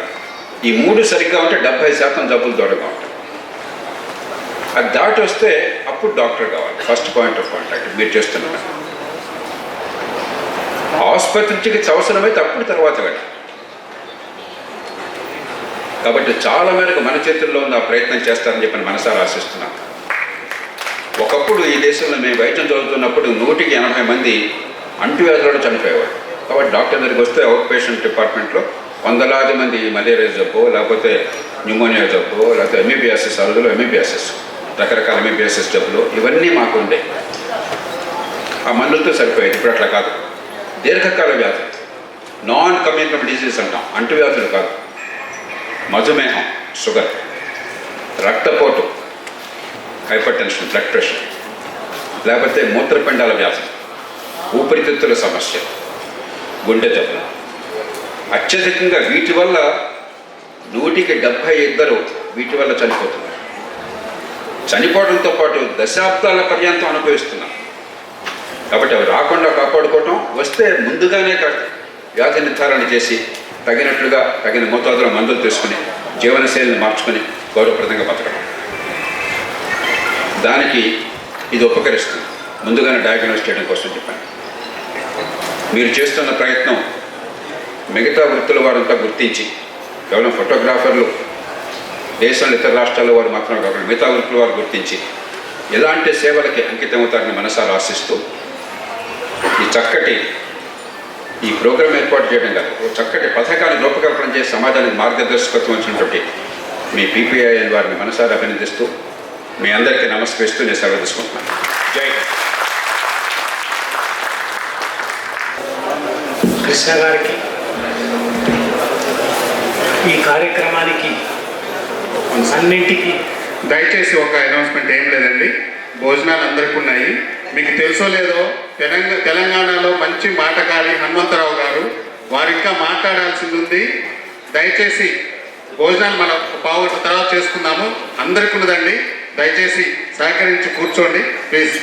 ఈ 3 సరిగ్గా ఉంటే 70% జబ్బులు దూరంగా ఉంటాయి. అది దాటి వస్తే అప్పుడు డాక్టర్ కావాలి. ఫస్ట్ పాయింట్ ఆఫ్ కాంటాక్ట్ మీరు చేస్తున్నారు. ఆసుపత్రి చికిత్స అవసరమైతే అప్పుడు తర్వాత వెళ్ళాలి. కాబట్టి చాలా మేరకు మన చేతుల్లో ఉన్న ఆ ప్రయత్నం చేస్తారని చెప్పి మనసారా ఆశిస్తున్నాను. ఒకప్పుడు ఈ దేశంలో మేము వైద్యం చదువుతున్నప్పుడు 180 మంది అంటువ్యాధులను చనిపోయేవాడు. కాబట్టి డాక్టర్ దగ్గరికి వస్తే అవుట్ పేషెంట్ డిపార్ట్మెంట్లో వందలాది మంది మలేరియా జబ్బు, లేకపోతే న్యూమోనియా జబ్బు, లేకపోతే ఎంఈబిఎస్ఎస్, అరుగులో ఎంఈబిఎస్ఎస్, రకరకాల ఎంఈబిఎస్ఎస్ జబ్బులు ఇవన్నీ మాకు ఉండే. ఆ మందులతో సరిపోయేది. ఇప్పుడు అట్లా కాదు. దీర్ఘకాల వ్యాధులు, నాన్ కమ్యూనికబుల్ డిసీజ్ అంటాం, అంటువ్యాధులు కాదు. మధుమేహం, షుగర్, రక్తపోటు, హైపర్ టెన్షన్, బ్లడ్ ప్రెషర్, లేకపోతే మూత్రపిండాల వ్యాధులు, ఊపిరితిత్తుల సమస్య, గుండె జబ్బులు. అత్యధికంగా వీటి వల్ల 172 వీటి వల్ల చనిపోతున్నారు. చనిపోవడంతో పాటు దశాబ్దాల పర్యంతం అనుభవిస్తున్నారు. కాబట్టి అవి రాకుండా కాపాడుకోవటం, వస్తే ముందుగానే వ్యాధి నిర్ధారణ చేసి తగినట్లుగా తగిన మోతాదులో మందులు తీసుకుని జీవనశైలిని మార్చుకొని గౌరవప్రదంగా బతకడం, దానికి ఇది ఉపకరిస్తుంది. ముందుగానే డయాగ్నోస్ చేయడం కోసం చెప్పండి. మీరు చేస్తున్న ప్రయత్నం మిగతా వృత్తుల వారంతా గుర్తించి, కేవలం ఫోటోగ్రాఫర్లు దేశంలో ఇతర రాష్ట్రాల్లో వారు మాత్రమే కాకుండా మిగతా వృత్తుల వారు గుర్తించి ఎలాంటి సేవలకి అంకితమవుతారని మనసారా ఆశిస్తూ ఈ చక్కటి ఈ ప్రోగ్రాం ఏర్పాటు చేయడం కాదు, చక్కటి పథకాన్ని రూపకల్పన చేసి సమాజానికి మార్గదర్శకత్వం వచ్చినటువంటి మీ పీపీఐఎన్ వారిని మనసారా అభినందిస్తూ మీ అందరికీ నమస్కరిస్తూ నేను సెలవు తీసుకుంటున్నాను. జై కృష్ణ గారికి, ఈ కార్యక్రమానికి అన్నింటికి దయచేసి ఒక అనౌన్స్మెంట్ ఏం లేదండి. భోజనాలు అందరికీ ఉన్నాయి. మీకు తెలుసో లేదో తెలంగాణలో మంచి మాటకారి హనుమంతరావు గారు, వారు ఇంకా మాట్లాడాల్సింది ఉంది. దయచేసి భోజనాలు మనం పావు తర్వాత చేసుకుందాము. అందరికీ ఉన్నదండి. దయచేసి సహకరించి కూర్చోండి ప్లీజ్.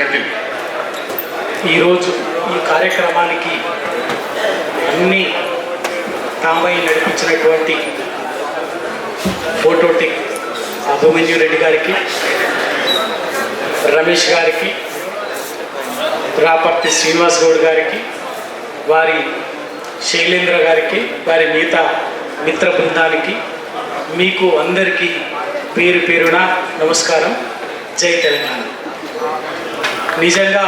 కంటిన్యూ. ఈరోజు ఈ కార్యక్రమానికి అన్ని తామై నడిపించినటువంటి ఫోటోటిక్ అభిమన్యు రెడ్డి గారికి, రమేష్ గారికి, రాపర్తి శ్రీనివాస్ గౌడ్ గారికి, వారి శైలేంద్ర గారికి, వారి మిత్ర బృందానికి, మీకు అందరికీ పేరు పేరున నమస్కారం. జై తెలంగాణ. నిజంగా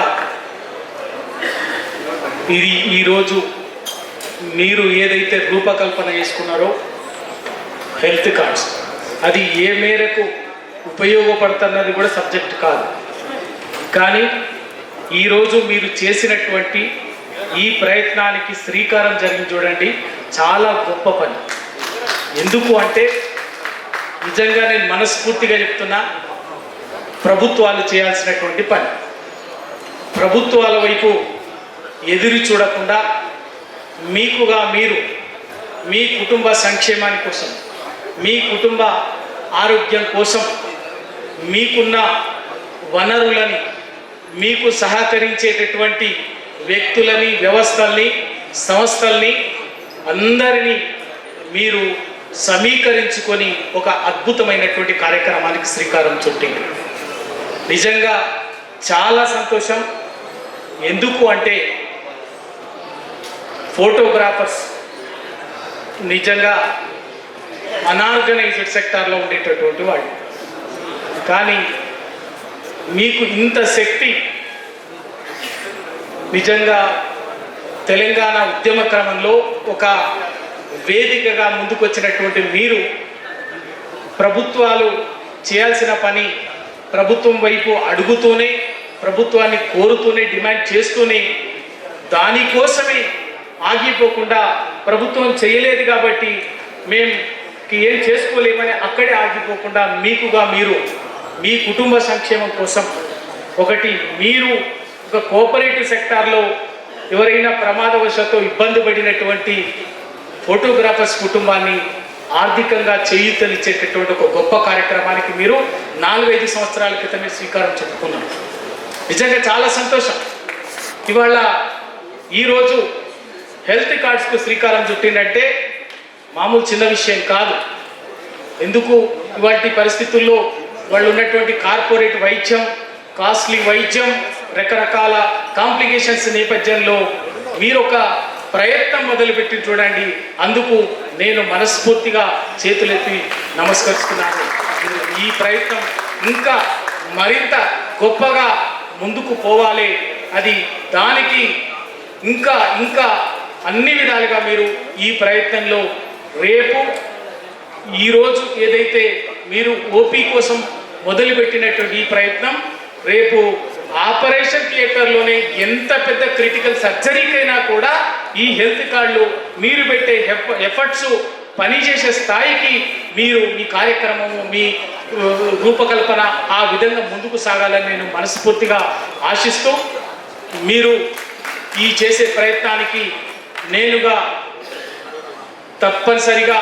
ఇది ఈరోజు మీరు ఏదైతే రూపకల్పన చేసుకున్నారో హెల్త్ కార్డ్స్, అది ఏ మేరకు ఉపయోగపడుతున్నది కూడా సబ్జెక్ట్ కాదు. కానీ ఈరోజు మీరు చేసినటువంటి ఈ ప్రయత్నానికి శ్రీకారం జరిగి చూడండి, చాలా గొప్ప పని. ఎందుకు అంటే నిజంగా నేను మనస్ఫూర్తిగా చెప్తున్నా, ప్రభుత్వాలు చేయాల్సినటువంటి పని. ప్రభుత్వాల వైపు ఎదురు చూడకుండా మీకుగా మీరు మీ కుటుంబ సంక్షేమాని కోసం, మీ కుటుంబ ఆరోగ్యం కోసం మీకున్న వనరులని, మీకు సహకరించేటటువంటి వ్యక్తులని, వ్యవస్థల్ని, సంస్థల్ని అందరినీ మీరు సమీకరించుకొని ఒక అద్భుతమైనటువంటి కార్యక్రమానికి శ్రీకారం చుట్టింది. నిజంగా చాలా సంతోషం. ఎందుకు అంటే ఫోటోగ్రాఫర్స్ నిజంగా అనార్గనైజ్డ్ సెక్టార్లో ఉండేటటువంటి వాళ్ళు, కానీ మీకు ఇంత శక్తి నిజంగా తెలంగాణ ఉద్యమ క్రమంలో ఒక వేదికగా ముందుకొచ్చినటువంటి మీరు ప్రభుత్వాలు చేయాల్సిన పని ప్రభుత్వం వైపు అడుగుతూనే, ప్రభుత్వాన్ని కోరుతూనే, డిమాండ్ చేస్తూనే, దానికోసమే ఆగిపోకుండా ప్రభుత్వం చేయలేదు కాబట్టి మేము ఏం చేసుకోలేమని అక్కడే ఆగిపోకుండా మీకుగా మీరు మీ కుటుంబ సంక్షేమం కోసం ఒకటి, మీరు ఒక కోఆపరేటివ్ సెక్టార్లో ఎవరైనా ప్రమాదవశాత్తు ఇబ్బంది పడినటువంటి ఫోటోగ్రాఫర్స్ కుటుంబాన్ని ఆర్థికంగా చేయూతనిచ్చేటటువంటి ఒక గొప్ప కార్యక్రమానికి మీరు 4-5 సంవత్సరాల క్రితమే శ్రీకారం చుట్టుకున్నారు. నిజంగా చాలా సంతోషం. ఇవాళ ఈరోజు హెల్త్ కార్డ్స్కు శ్రీకారం చుట్టిందంటే మామూలు చిన్న విషయం కాదు. ఎందుకు ఇవాటి పరిస్థితుల్లో వాళ్ళు ఉన్నటువంటి కార్పొరేట్ వైద్యం, కాస్ట్లీ వైద్యం, రకరకాల కాంప్లికేషన్స్ నేపథ్యంలో మీరు ఒక ప్రయత్నం మొదలుపెట్టి చూడండి. అందుకు నేను మనస్ఫూర్తిగా చేతులెత్తి నమస్కరిస్తున్నాను. ఈ ప్రయత్నం ఇంకా మరింత గొప్పగా ముందుకు పోవాలి. అది దానికి ఇంకా ఇంకా అన్ని విధాలుగా మీరు ఈ ప్రయత్నంలో రేపు ఈరోజు ఏదైతే మీరు ఓపీ కోసం మొదలుపెట్టినటువంటి ఈ ప్రయత్నం రేపు ఆపరేషన్ థియేటర్లోనే ఎంత పెద్ద క్రిటికల్ సర్జరీకైనా కూడా ఈ హెల్త్ కార్డులు మీరు పెట్టే ఎఫర్ట్స్ పనిచేసే స్థాయికి మీరు మీ కార్యక్రమము మీ రూపకల్పన ఆ విధంగా ముందుకు సాగాలని నేను మనస్ఫూర్తిగా ఆశిస్తూ మీరు ఈ చేసే ప్రయత్నానికి నేనుగా తప్పనిసరిగా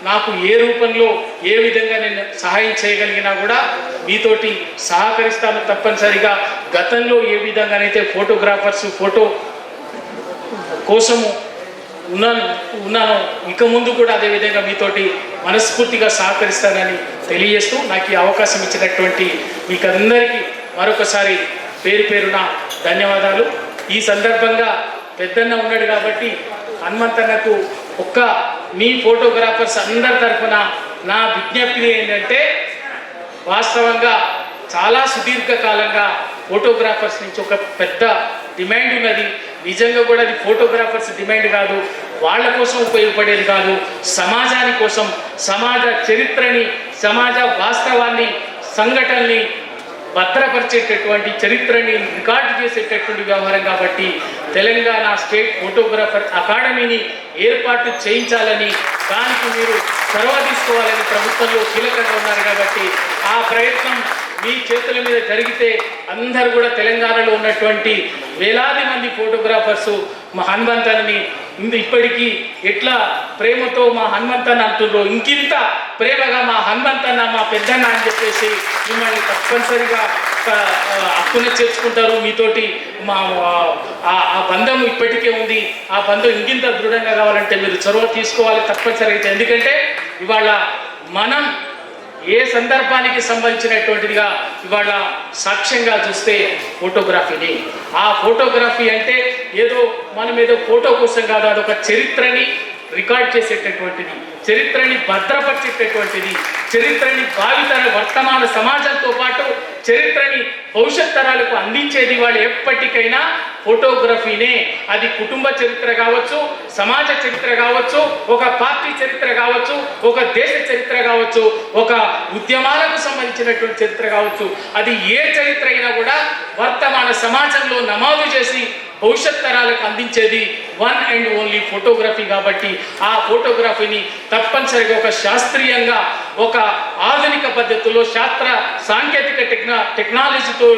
నాకు ఏ రూపంలో ఏ విధంగా నేను సహాయం చేయగలిగినా కూడా మీతోటి సహకరిస్తాను. తప్పనిసరిగా గతంలో ఏ విధంగానైతే ఫోటోగ్రాఫర్స్ ఫోటో కోసము ఉన్నాను ఇక ముందు కూడా అదేవిధంగా మీతోటి మనస్ఫూర్తిగా సహకరిస్తానని తెలియజేస్తూ నాకు ఈ అవకాశం ఇచ్చినటువంటి మీకు అందరికీ మరొకసారి పేరు పేరున ధన్యవాదాలు. ఈ సందర్భంగా పెద్దన్న ఉన్నాడు కాబట్టి హనుమంతన్నకు ఒక్క మీ ఫోటోగ్రాఫర్స్ అందరి తరఫున నా విజ్ఞప్తి ఏంటంటే వాస్తవంగా చాలా సుదీర్ఘకాలంగా ఫోటోగ్రాఫర్స్ నుంచి ఒక పెద్ద డిమాండ్ ఉన్నది. నిజంగా కూడా అది ఫోటోగ్రాఫర్స్ డిమాండ్ కాదు, వాళ్ళ కోసం ఉపయోగపడేది కాదు, సమాజాని కోసం సమాజ చరిత్రని సమాజ వాస్తవాన్ని సంఘటనని భద్రపరిచేటటువంటి చరిత్రని రికార్డు చేసేటటువంటి వ్యవహారం కాబట్టి తెలంగాణ స్టేట్ ఫోటోగ్రాఫర్ అకాడమీని ఏర్పాటు చేయించాలని దానికి మీరు చొరవ తీసుకోవాలని ప్రభుత్వంలో కీలకంగా ఉన్నారు కాబట్టి ఆ ప్రయత్నం మీ చేతుల మీద జరిగితే అందరూ కూడా తెలంగాణలో ఉన్నటువంటి వేలాది మంది ఫోటోగ్రాఫర్సు మా హనుమంతన్ని ఇప్పటికీ ఎట్లా ప్రేమతో మా హనుమంతన్న అంటుండ్రో ఇంకింత ప్రేమగా మా హనుమంతన్న మా పెద్దన్న అని చెప్పేసి మిమ్మల్ని తప్పనిసరిగా హక్కున చేర్చుకుంటారు. మీతోటి మా ఆ బంధం ఇప్పటికే ఉంది. ఆ బంధం ఇంకింత దృఢంగా కావాలంటే మీరు చొరవ తీసుకోవాలి తప్పనిసరిగా. ఎందుకంటే ఇవాళ మనం ఏ సందర్భానికి సంబంధించినటువంటిదిగా ఇవాళ సాక్ష్యంగా చూస్తే ఫోటోగ్రఫీని, ఆ ఫోటోగ్రఫీ అంటే ఏదో మనం ఏదో ఫోటో కోసం కాదు, అదొక చరిత్రని రికార్డ్ చేసేటటువంటిది, చరిత్రని భద్రపరిచేటటువంటిది, చరిత్రని భావితర వర్తమాన సమాజంతో పాటు చరిత్రని భవిష్యత్ తరాలకు అందించేది వాళ్ళు ఎప్పటికైనా ఫోటోగ్రఫీనే. అది కుటుంబ చరిత్ర కావచ్చు, సమాజ చరిత్ర కావచ్చు, ఒక పార్టీ చరిత్ర కావచ్చు, ఒక దేశ చరిత్ర కావచ్చు, ఒక ఉద్యమాలకు సంబంధించినటువంటి చరిత్ర కావచ్చు. అది ఏ చరిత్ర అయినా కూడా వర్తమాన సమాజంలో నమోదు చేసి భవిష్యత్ తరాలకు అందించేది వన్ అండ్ ఓన్లీ ఫోటోగ్రఫీ. కాబట్టి ఆ ఫోటోగ్రఫీని తప్పనిసరిగా ఒక శాస్త్రీయంగా ఒక ఆధునిక పద్ధతిలో శాస్త్ర సాంకేతిక టెక్నాలజీతో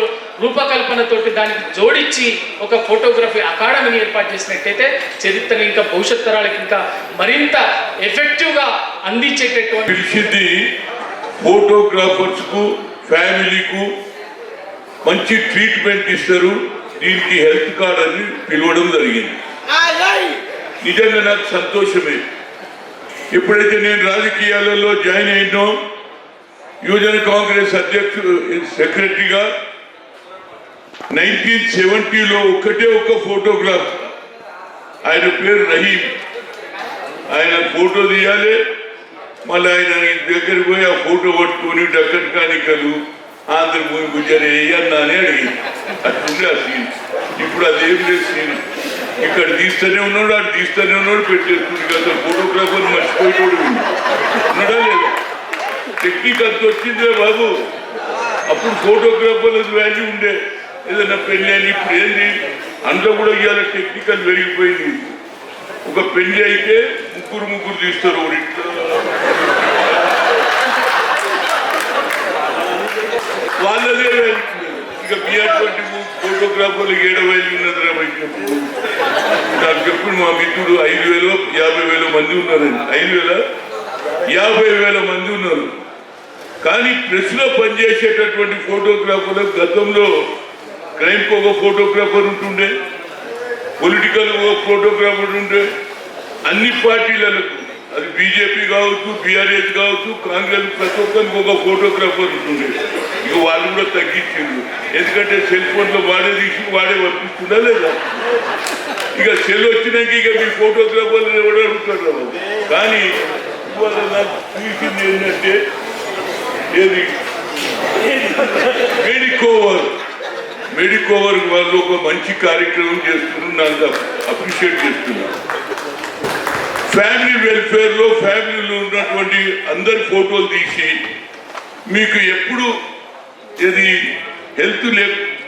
రూపకల్పనతోటి దానికి జోడించి ఒక ఫోటోగ్రఫీ అకాడమీని ఏర్పాటు చేసినట్టయితే చరిత్రని ఇంకా భవిష్యత్ తరాలకు ఇంకా మరింత ఎఫెక్టివ్గా అందించేటటువంటి ఫోటోగ్రాఫర్స్కు ఫ్యామిలీకు మంచి ట్రీట్మెంట్ ఇస్తారు. దీనికి హెల్త్ కార్డ్ అని పిలవడం జరిగింది. నిజంగా నాకు సంతోషమే. ఎప్పుడైతే నేను రాజకీయాలలో జాయిన్ అయినో యువజన కాంగ్రెస్ అధ్యక్షుడు సెక్రటరీగా 1970లో ఒక్కటే ఒక్క ఫోటోగ్రాఫ్, ఆయన పేరు రహీం. ఆయన ఫోటో తీయాలి, మళ్ళీ ఆయన దగ్గర పోయి ఆ ఫోటో పట్టుకొని డక్కన్ కానికలు ఆంధ్రభూమి గుజరే అన్నా అని అడిగింది. అట్లుండే ఆ సీన్. ఇప్పుడు అదేం లేదు సీన్. ఇక్కడ తీస్తూనే ఉన్నాడు, అటు తీస్తూనే ఉన్నాడు, పెట్టేస్తుంది కదా. ఫోటోగ్రాఫర్ మర్చిపోయేటోడు ఉన్నాడా లేదా? టెక్నిక్ అంత వచ్చిందే బాబు. అప్పుడు ఫోటోగ్రాఫర్లకు వాల్యూ ఉండే, ఏదైనా పెళ్ళి అని. ఇప్పుడు ఏంది అందులో కూడా ఇవాళ టెక్నికల్ పెరిగిపోయింది. ఒక పెళ్లి అయితే ముగ్గురు తీస్తారు. వాళ్ళదే ఇక బిఆర్20 ఫోటోగ్రాఫర్లు 7,000 ఉన్నది రాబట్టి. నాకు చెప్పిన మా మిత్రుడు 5,000 50,000 మంది ఉన్నారండి. 5,000 50,000 మంది ఉన్నారు. కానీ ప్రెస్లో పనిచేసేటటువంటి ఫోటోగ్రాఫర్లు గతంలో క్రైమ్కి ఒక ఫోటోగ్రాఫర్ ఉంటుండే, పొలిటికల్ ఒక ఫోటోగ్రాఫర్ ఉండే, అన్ని పార్టీలకు అది బీజేపీ కావచ్చు, బీఆర్ఎస్ కావచ్చు, కాంగ్రెస్, ప్రతి ఒక్కరికి ఒక ఫోటోగ్రాఫర్ ఉంటుండే. ఇక వాళ్ళు కూడా తగ్గించిండ్రు. ఎందుకంటే సెల్ ఫోన్లో వాడే తీసి వాడే వర్తిస్తుందా లేదా? ఇక సెల్ వచ్చినాక ఇక మీ ఫోటోగ్రాఫర్లు ఎవరు అడుగుతారు. కానీ ఇవాళ నాకు చూసింది ఏంటంటే ఏది మెడికోవర్ వాళ్ళు ఒక మంచి కార్యక్రమం చేస్తున్నారు. నాకు అప్రిషియేట్ చేస్తున్నాను. ఫ్యామిలీ వెల్ఫేర్లో ఫ్యామిలీలో ఉన్నటువంటి అందరి ఫోటోలు తీసి మీకు ఎప్పుడు ఇది హెల్త్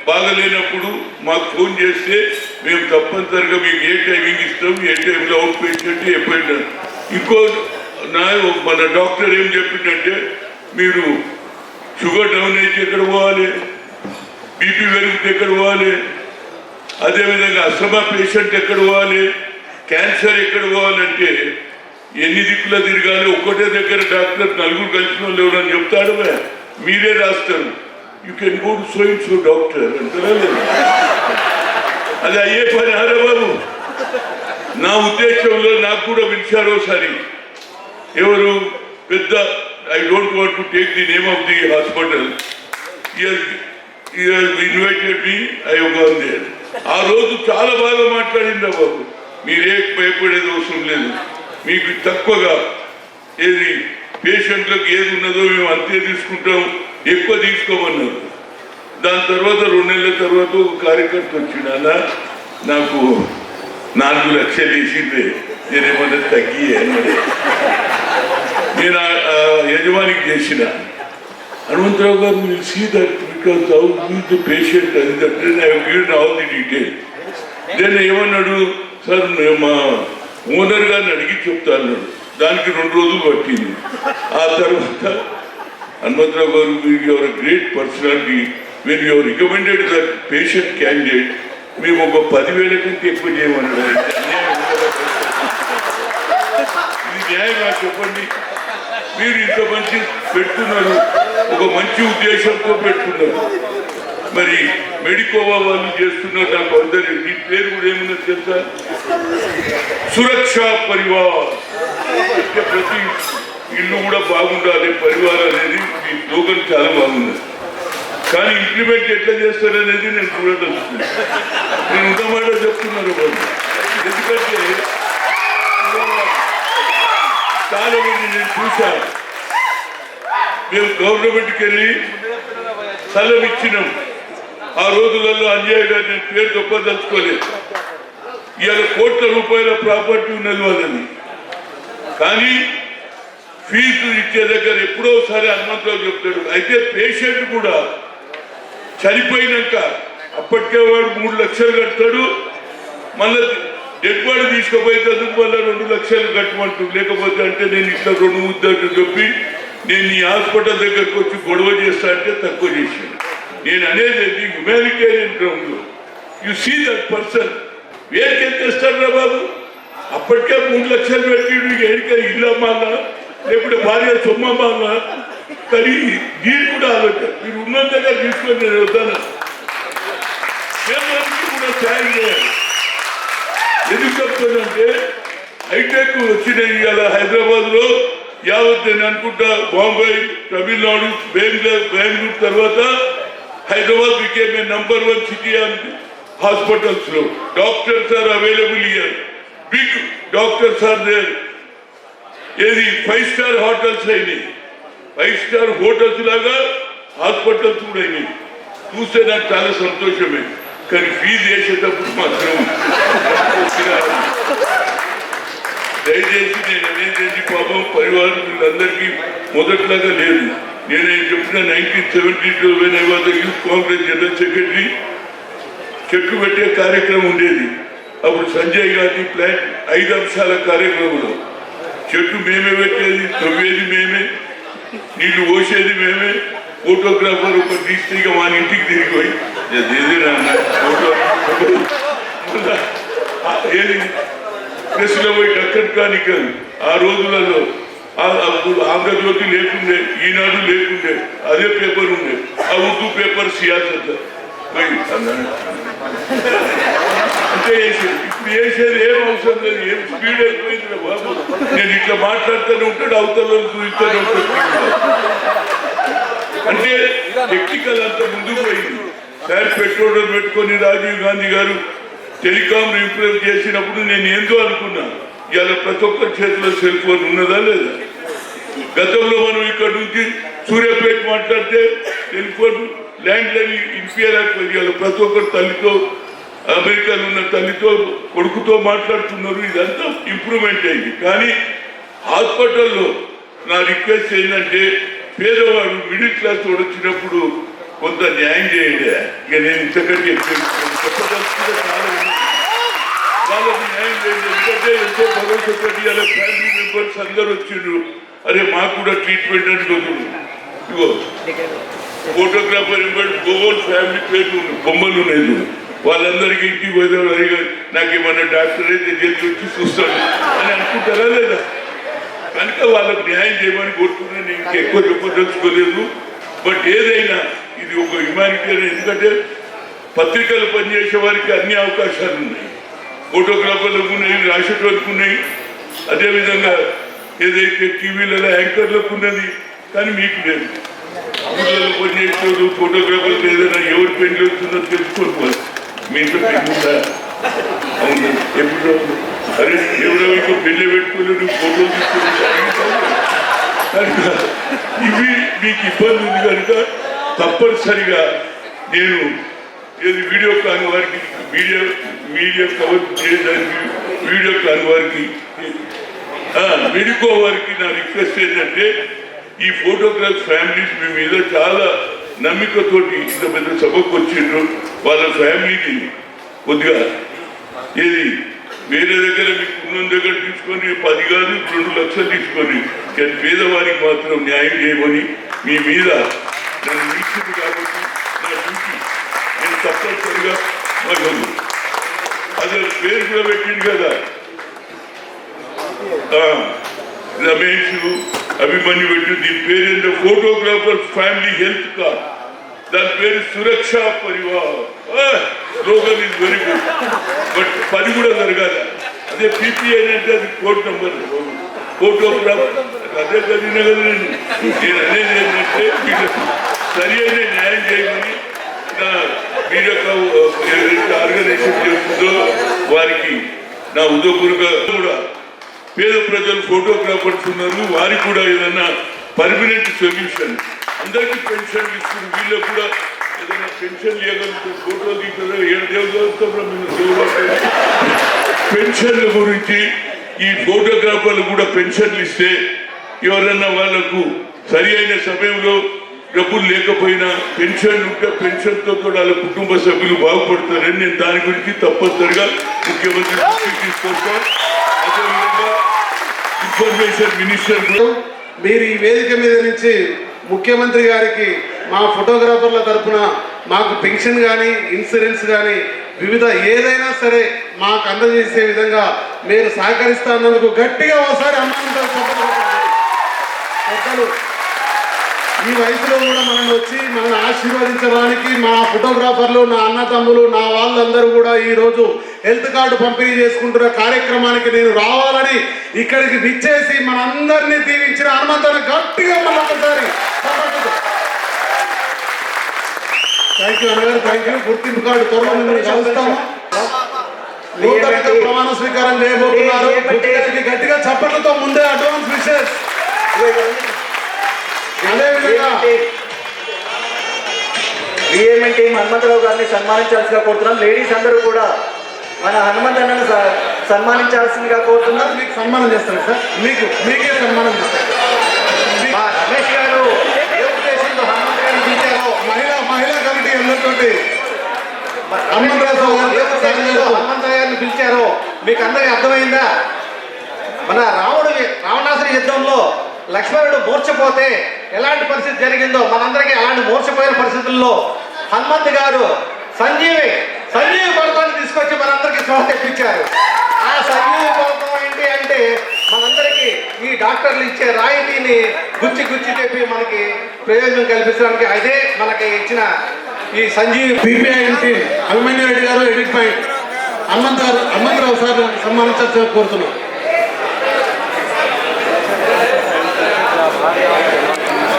బాగలేనప్పుడు మాకు ఫోన్ చేస్తే మేము తప్పనిసరిగా మీకు ఏ టైమింగ్ ఇస్తాం, ఏ టైంలో అవుట్ పేషెంట్ ఎప్పుడైనా. ఇంకో మన డాక్టర్ ఏం చెప్పిందంటే మీరు షుగర్ డౌన్ అయితే ఎక్కడ పోవాలి, బీపీ పెరిగితే ఎక్కడ పోవాలి, అదేవిధంగా అస్తమా పేషెంట్ ఎక్కడ పోవాలి, క్యాన్సర్ ఎక్కడ పోవాలంటే ఎన్ని దిక్కులా తిరగాలి. ఒక్కటే దగ్గర డాక్టర్ నలుగురు కలిసిన వాళ్ళు ఎవరని చెప్తాడు, మీరే రాస్తారు. You can go to so and so doctor అంటారా లేదు? అది అయ్యే పని ఆరా బాబు. నా ఉద్దేశంలో నాకు కూడా పిలిచారు ఒకసారి ఎవరు పెద్ద, I don't want to take the name of the hospital, invited me, I gone there. ఆ రోజు చాలా బాగా మాట్లాడిందా బాబు. మీరే భయపడేది అవసరం లేదు, మీకు తక్కువగా ఏది పేషెంట్లకు ఏది ఉన్నదో మేము అంతే తీసుకుంటాం, ఎక్కువ తీసుకోమన్నారు. దాని తర్వాత 2 నెలల తర్వాత ఒక కార్యకర్త వచ్చిండు, అలా నాకు 4 లక్షలు వేసిందే, నేనేమన్నా తగ్గి అన్నది. నేను యజమానికి చేసిన హనుమంతరావు గారు will see that because how is the patient అది that I have given all the detail. Then ఏమన్నాడు, సార్ మా ఓనర్ గారిని అడిగి చెప్తా అన్నాడు. దానికి 2 రోజులు పట్టింది. ఆ తర్వాత హనుమంతరావు గారు your great personality, when you recommended that patient candidate మేము ఒక 10,000 కంటే ఎక్కువ చేయమన్నాడు. ఇది న్యాయంగా చెప్పండి. మీరు ఇంత మంచి పెట్టున్నారు, ఒక మంచి ఉద్దేశంతో పెట్టున్నారు. మరి మెడికోవా వాళ్ళు చేస్తున్నారు. నాకు అందరి ఈ పేరు కూడా ఏమున్నది తెలుసా, సురక్షా పరివార్. ప్రతి ఇల్లు కూడా బాగుండాలి, పరివార్ అనేది ఈ స్లోగన్ చాలా బాగుంది. కానీ ఇంప్లిమెంట్ ఎట్లా చేస్తారనేది నేను చూడదలుచుకున్నాను. నేను ఉన్నమాట చెప్తున్నాను వాళ్ళు. ఎందుకంటే చాలా మంది నేను చూశాను, మేము గవర్నమెంట్కి వెళ్ళి స్థలం ఇచ్చినాం. ఆ రోజులలో అంజయ్య గారు, నేను పేరు తప్పదలుచుకోలేదు, ఇవాళ కోట్ల రూపాయల ప్రాపర్టీ ఉన్నది వాళ్ళని. కానీ ఫీజు ఇచ్చే దగ్గర ఎప్పుడో ఒకసారి హనుమంతరావు చెప్తాడు. అయితే పేషెంట్ కూడా చనిపోయినాక అప్పటికే వాడు 3 లక్షలు కడతాడు, మళ్ళీ డెడ్ బాడీ తీసుకుపోయేందుకు మళ్ళీ 2 లక్షలు కట్టమంటాడు. లేకపోతే అంటే నేను ఇట్లా 2 ముద్దలు చెప్పి నేను ఈ హాస్పిటల్ దగ్గరకు వచ్చి గొడవ చేస్తా అంటే తక్కువ చేశాను. నేను అనేది హ్యుమానిటేరియన్ గ్రౌండ్లో యు సీ దట్ పర్సన్ వేరికి ఎంత ఇస్తారా బాబు. అప్పటికే 3 లక్షలు పెట్టిడు, ఏడికే ఇల్లు అమ్మాలా లేకపోతే భార్య సొమ్మమ్మాలా. కానీ దీని కూడా ఆలోచన, మీరు ఉన్న దగ్గర తీసుకొని నేను వద్దాను, కేంద్రానికి కూడా సాయం చేయాలి. ఎందుకు చెప్తానంటే హైటెక్ వచ్చినాయి ఇవాళ హైదరాబాద్లో యావత్. నేను అనుకుంటా బాంబే, తమిళనాడు, బెంగళూరు తర్వాత Hyderabad became a number 1 city on hospitals లో. Doctors are available here, big doctors are there. ఏది 5 స్టార్ హోటల్స్ అయినాయి, 5 స్టార్ హోటల్స్ లాగా హాస్పిటల్స్ కూడా అయినాయి. చూస్తే నాకు చాలా సంతోషమే. కానీ ఫీజు వేసేటప్పుడు మాత్రం దయచేసి నేను అనేది పాపం పరివారం వీళ్ళందరికీ మొదట్లాగా లేదు. నేనేం చెప్పిన 1972 when I was the youth Congress general secretary, చెట్టు పెట్టే కార్యక్రమం ఉండేది. అప్పుడు సంజయ్ గాంధీ ప్లాన్ 5 అంశాల కార్యక్రమంలో చెట్టు మేమే పెట్టేది, తవ్వేది మేమే, నీళ్లు పోసేది మేమే, ఫోటోగ్రాఫర్ ఒక డిస్ట్రిక్ట్ మన ఇంటికి తిరిగిపోయి ఫోటో ఏది ప్రెస్లో పోయి డక్కన్ కానికలు. ఆ రోజులలో అప్పుడు ఆంధ్రజ్యోతి లేకుండే, ఈనాడు లేకుండే, అదే పేపర్ ఉండే, ఆ ఉర్దూ పేపర్ సియాసత్ పోయి అంతే చేసేది. వేసేది ఏం అవసరం లేదు, ఏం స్పీడ్ అయిపోయింది బాబు. నేను ఇట్లా మాట్లాడుతూనే ఉంటాడు, అవతల చూస్తూనే ఉంటాడు. అంటే టెక్నికల్ అంతా ముందుకు పోయింది. సార్ పెట్రోల్ పెట్టుకొని రాజీవ్ గాంధీ గారు టెలికాం రీప్లేస్ చేసినప్పుడు నేను ఏందో అనుకున్నాను, ఇవాళ ప్రతి ఒక్కరి చేతిలో సెల్ ఫోన్ ఉన్నదా లేదా. గతంలో మనం ఇక్కడ నుంచి సూర్యాపేట మాట్లాడితే టెలిఫోన్ ల్యాండ్ లైన్ ఇన్ఫియర్ అయిపోయింది. ఇవాళ ప్రతి ఒక్కరు తల్లితో, అమెరికాలో ఉన్న తల్లితో కొడుకుతో మాట్లాడుతున్నారు. ఇదంతా ఇంప్రూవ్మెంట్ అయింది. కానీ హాస్పిటల్లో నా రిక్వెస్ట్ ఏంటంటే, పేదవాడు మిడిల్ క్లాస్ వాడు వచ్చినప్పుడు కొంత న్యాయం చేయండి. ఇక నేను ఇంతకంటే చెప్పదలుచుకుంటే చాలా ఉంది. వాళ్ళకి న్యాయం చేయండి. ఎందుకంటే ఎంతో భరోసాపడి అలా ఫ్యామిలీ మెంబర్స్ అందరు వచ్చిండ్రు. అరే మాకు కూడా ట్రీట్మెంట్ అని రోజులు. ఇగో ఫోటోగ్రాఫర్ గోగోల్ ఫ్యామిలీ పేరు బొమ్మలు ఉన్నాయి. వాళ్ళందరికీ ఇంటికి పోయేవారు, నాకేమన్నా డాక్టర్ అయితే చేతి వచ్చి చూస్తాడు అని అనుకుంటారా లేదా. కనుక వాళ్ళకు న్యాయం చేయమని కోరుకున్నాను. నేను ఇంకెక్కువ చెప్పదలుచుకోలేదు. బట్ ఏదైనా ఇది ఒక హ్యుమానిటేరియన్. ఎందుకంటే పత్రికలు పనిచేసే వారికి అన్ని అవకాశాలు ఉన్నాయి, ఫోటోగ్రాఫర్లకు ఉన్నాయి, రాసేటోళ్ళకు ఉన్నాయి, అదేవిధంగా ఏదైతే టీవీలలో యాంకర్లకు ఉన్నది, కానీ మీకు లేదు. ఊళ్ళలో పనిచేసేవాళ్ళు ఫోటోగ్రాఫర్లు ఏదైనా ఎవరి పెళ్లి వస్తుందో తెలుసుకోవాలి. మీ ఇంట్లో పెళ్లి ఉందా? అవును. ఎప్పుడు అరే ఎవరో ఇంకో పెళ్లి పెట్టుకోలేదు, ఫోటోలు తీసుకుంటారు. కనుక ఇవి మీకు ఇబ్బంది ఉంది కనుక తప్పనిసరిగా నేను ఏది వీడియో కాని వారికి మీడియా కవర్ చేయడానికి వీడియో కాని వారికి మెడికో వారికి నా రిక్వెస్ట్ ఏంటంటే, ఈ ఫోటోగ్రాఫ్ ఫ్యామిలీస్ మీ మీద చాలా నమ్మికతోటి ఇంత పెద్ద సభకు వచ్చిండ్రు. వాళ్ళ ఫ్యామిలీకి కొద్దిగా ఏది వేరే దగ్గర మీకు ఉన్న దగ్గర తీసుకొని 10 కాదు 2 లక్షలు తీసుకొని, కానీ పేదవారికి మాత్రం న్యాయం చేయమని మీ మీద నన్ను వీక్షింది కాబట్టి నా డ్యూటీ నేను తప్పనిసరిగా మరొకరు అదే పేరు కూడా పెట్టింది కదా, రమేష్ అభిమన్యు పెట్టి. దీని పేరు ఏంటో ఫోటోగ్రాఫర్ ఫ్యామిలీ హెల్త్ కార్డ్. దాని పేరు Suraksha Parivar. Slogan is very good, but పని కూడా జరగాలి. అదే పీపీఐ అంటే అది కోడ్ నెంబర్. ఫోటోగ్రాఫర్ అదే చదివిన కదా. నేను అనేది ఏంటంటే మీరు సరి అయిన న్యాయం చేయమని నా మీరు ఏదైతే ఆర్గనైజేషన్ చేస్తుందో వారికి నా ఉదయపూర్వక కూడా పేద ప్రజలు ఫోటోగ్రాఫర్స్ ఉన్నారు, వారికి కూడా ఏదైనా పర్మనెంట్ సొల్యూషన్. అందరికీ పెన్షన్ ఇస్తున్నారు, వీళ్ళకి కూడా ఏదైనా పెన్షన్ ఇవ్వగలుగుతారు. ఫోటో తీస్తారు 7 దేవతలు పెన్షన్ల గురించి ఈ ఫోటోగ్రాఫర్లు కూడా పెన్షన్లు ఇస్తే ఎవరన్నా వాళ్లకు సరి అయిన సమయంలో డబ్బులు లేకపోయినా పెన్షన్ ఉంటే పెన్షన్తో కూడా వాళ్ళ కుటుంబ సభ్యులు బాగుపడతారని నేను దాని గురించి తప్పనిసరిగా ముఖ్యమంత్రి దృష్టికి తీసుకొస్తాను. అదేవిధంగా ఇన్ఫర్మేషన్ మినిస్టర్ కూడా మీరు ఈ వేదిక మీద నుంచి ముఖ్యమంత్రి గారికి మా ఫోటోగ్రాఫర్ల తరఫున మాకు పెన్షన్ కానీ ఇన్సూరెన్స్ కానీ వివిధ ఏదైనా సరే మాకు అందజేసే విధంగా మీరు సహకరిస్తున్నందుకు గట్టిగా ఒకసారి పెద్దలు ఈ వయసులో కూడా మనల్ని వచ్చి మనల్ని ఆశీర్వదించడానికి మా ఫోటోగ్రాఫర్లు, నా అన్నతమ్ములు, నా వాళ్ళందరూ కూడా ఈరోజు హెల్త్ కార్డు పంపిణీ చేసుకుంటున్న కార్యక్రమానికి నేను రావాలని ఇక్కడికి విచ్చేసి మనందరినీ దీవించిన హనుమంతుని గట్టిగా మళ్ళొకసారి థ్యాంక్ యూ అన్నగారు, థ్యాంక్ యూ. గుర్తింపు కార్డు త్వరలో మిమ్మల్ని కలుస్తాము. నూతనంగా ప్రమాణ స్వీకారం చేయబోతున్నారు. గట్టిగా చప్పట్లతో ముందే అడ్వాన్స్ విషెస్. అదేవిధంగా విఎంఎన్ టీం హనుమంతరావు గారిని సన్మానించాల్సిందిగా కోరుతున్నాం. లేడీస్ అందరూ కూడా మన హనుమంత్ అన్నను సన్మానించాల్సిందిగా కోరుతున్నాం. మీకు సన్మానం చేస్తారు సార్, మీకే సన్మానం చేస్తారు. రమేష్ గారు ఏ ఉద్దేశంతో హనుమంత్ గారిని పిలిచారో మహిళా కమిటీ అందరితోటి హనుమంతరావు గారిని పిలిచారో మీకు అందరికీ అర్థమైందా? మన రావణాసుర యుద్ధంలో లక్ష్మణుడు మూర్ఛపోతే ఎలాంటి పరిస్థితి జరిగిందో మనందరికీ అలాంటి మూర్ఛపోయిన పరిస్థితుల్లో హనుమంత్ గారు సంజీవి పథకాన్ని తీసుకొచ్చి మనందరికీ స్పృహ తెప్పించారు. ఆ సంజీవి పథకం ఏంటి అంటే మనందరికీ ఈ డాక్టర్లు ఇచ్చే రాయితీని గుచ్చి చెప్పి మనకి ప్రయోజనం కల్పించడానికి అదే మనకి ఇచ్చిన ఈ సంజీవి. పీపీఐ అభిమన్యు రెడ్డి గారు ఎడిట్ పాయింట్. హనుమంతరావు సార్ సన్మానించాల్సి కోరుతున్నాం.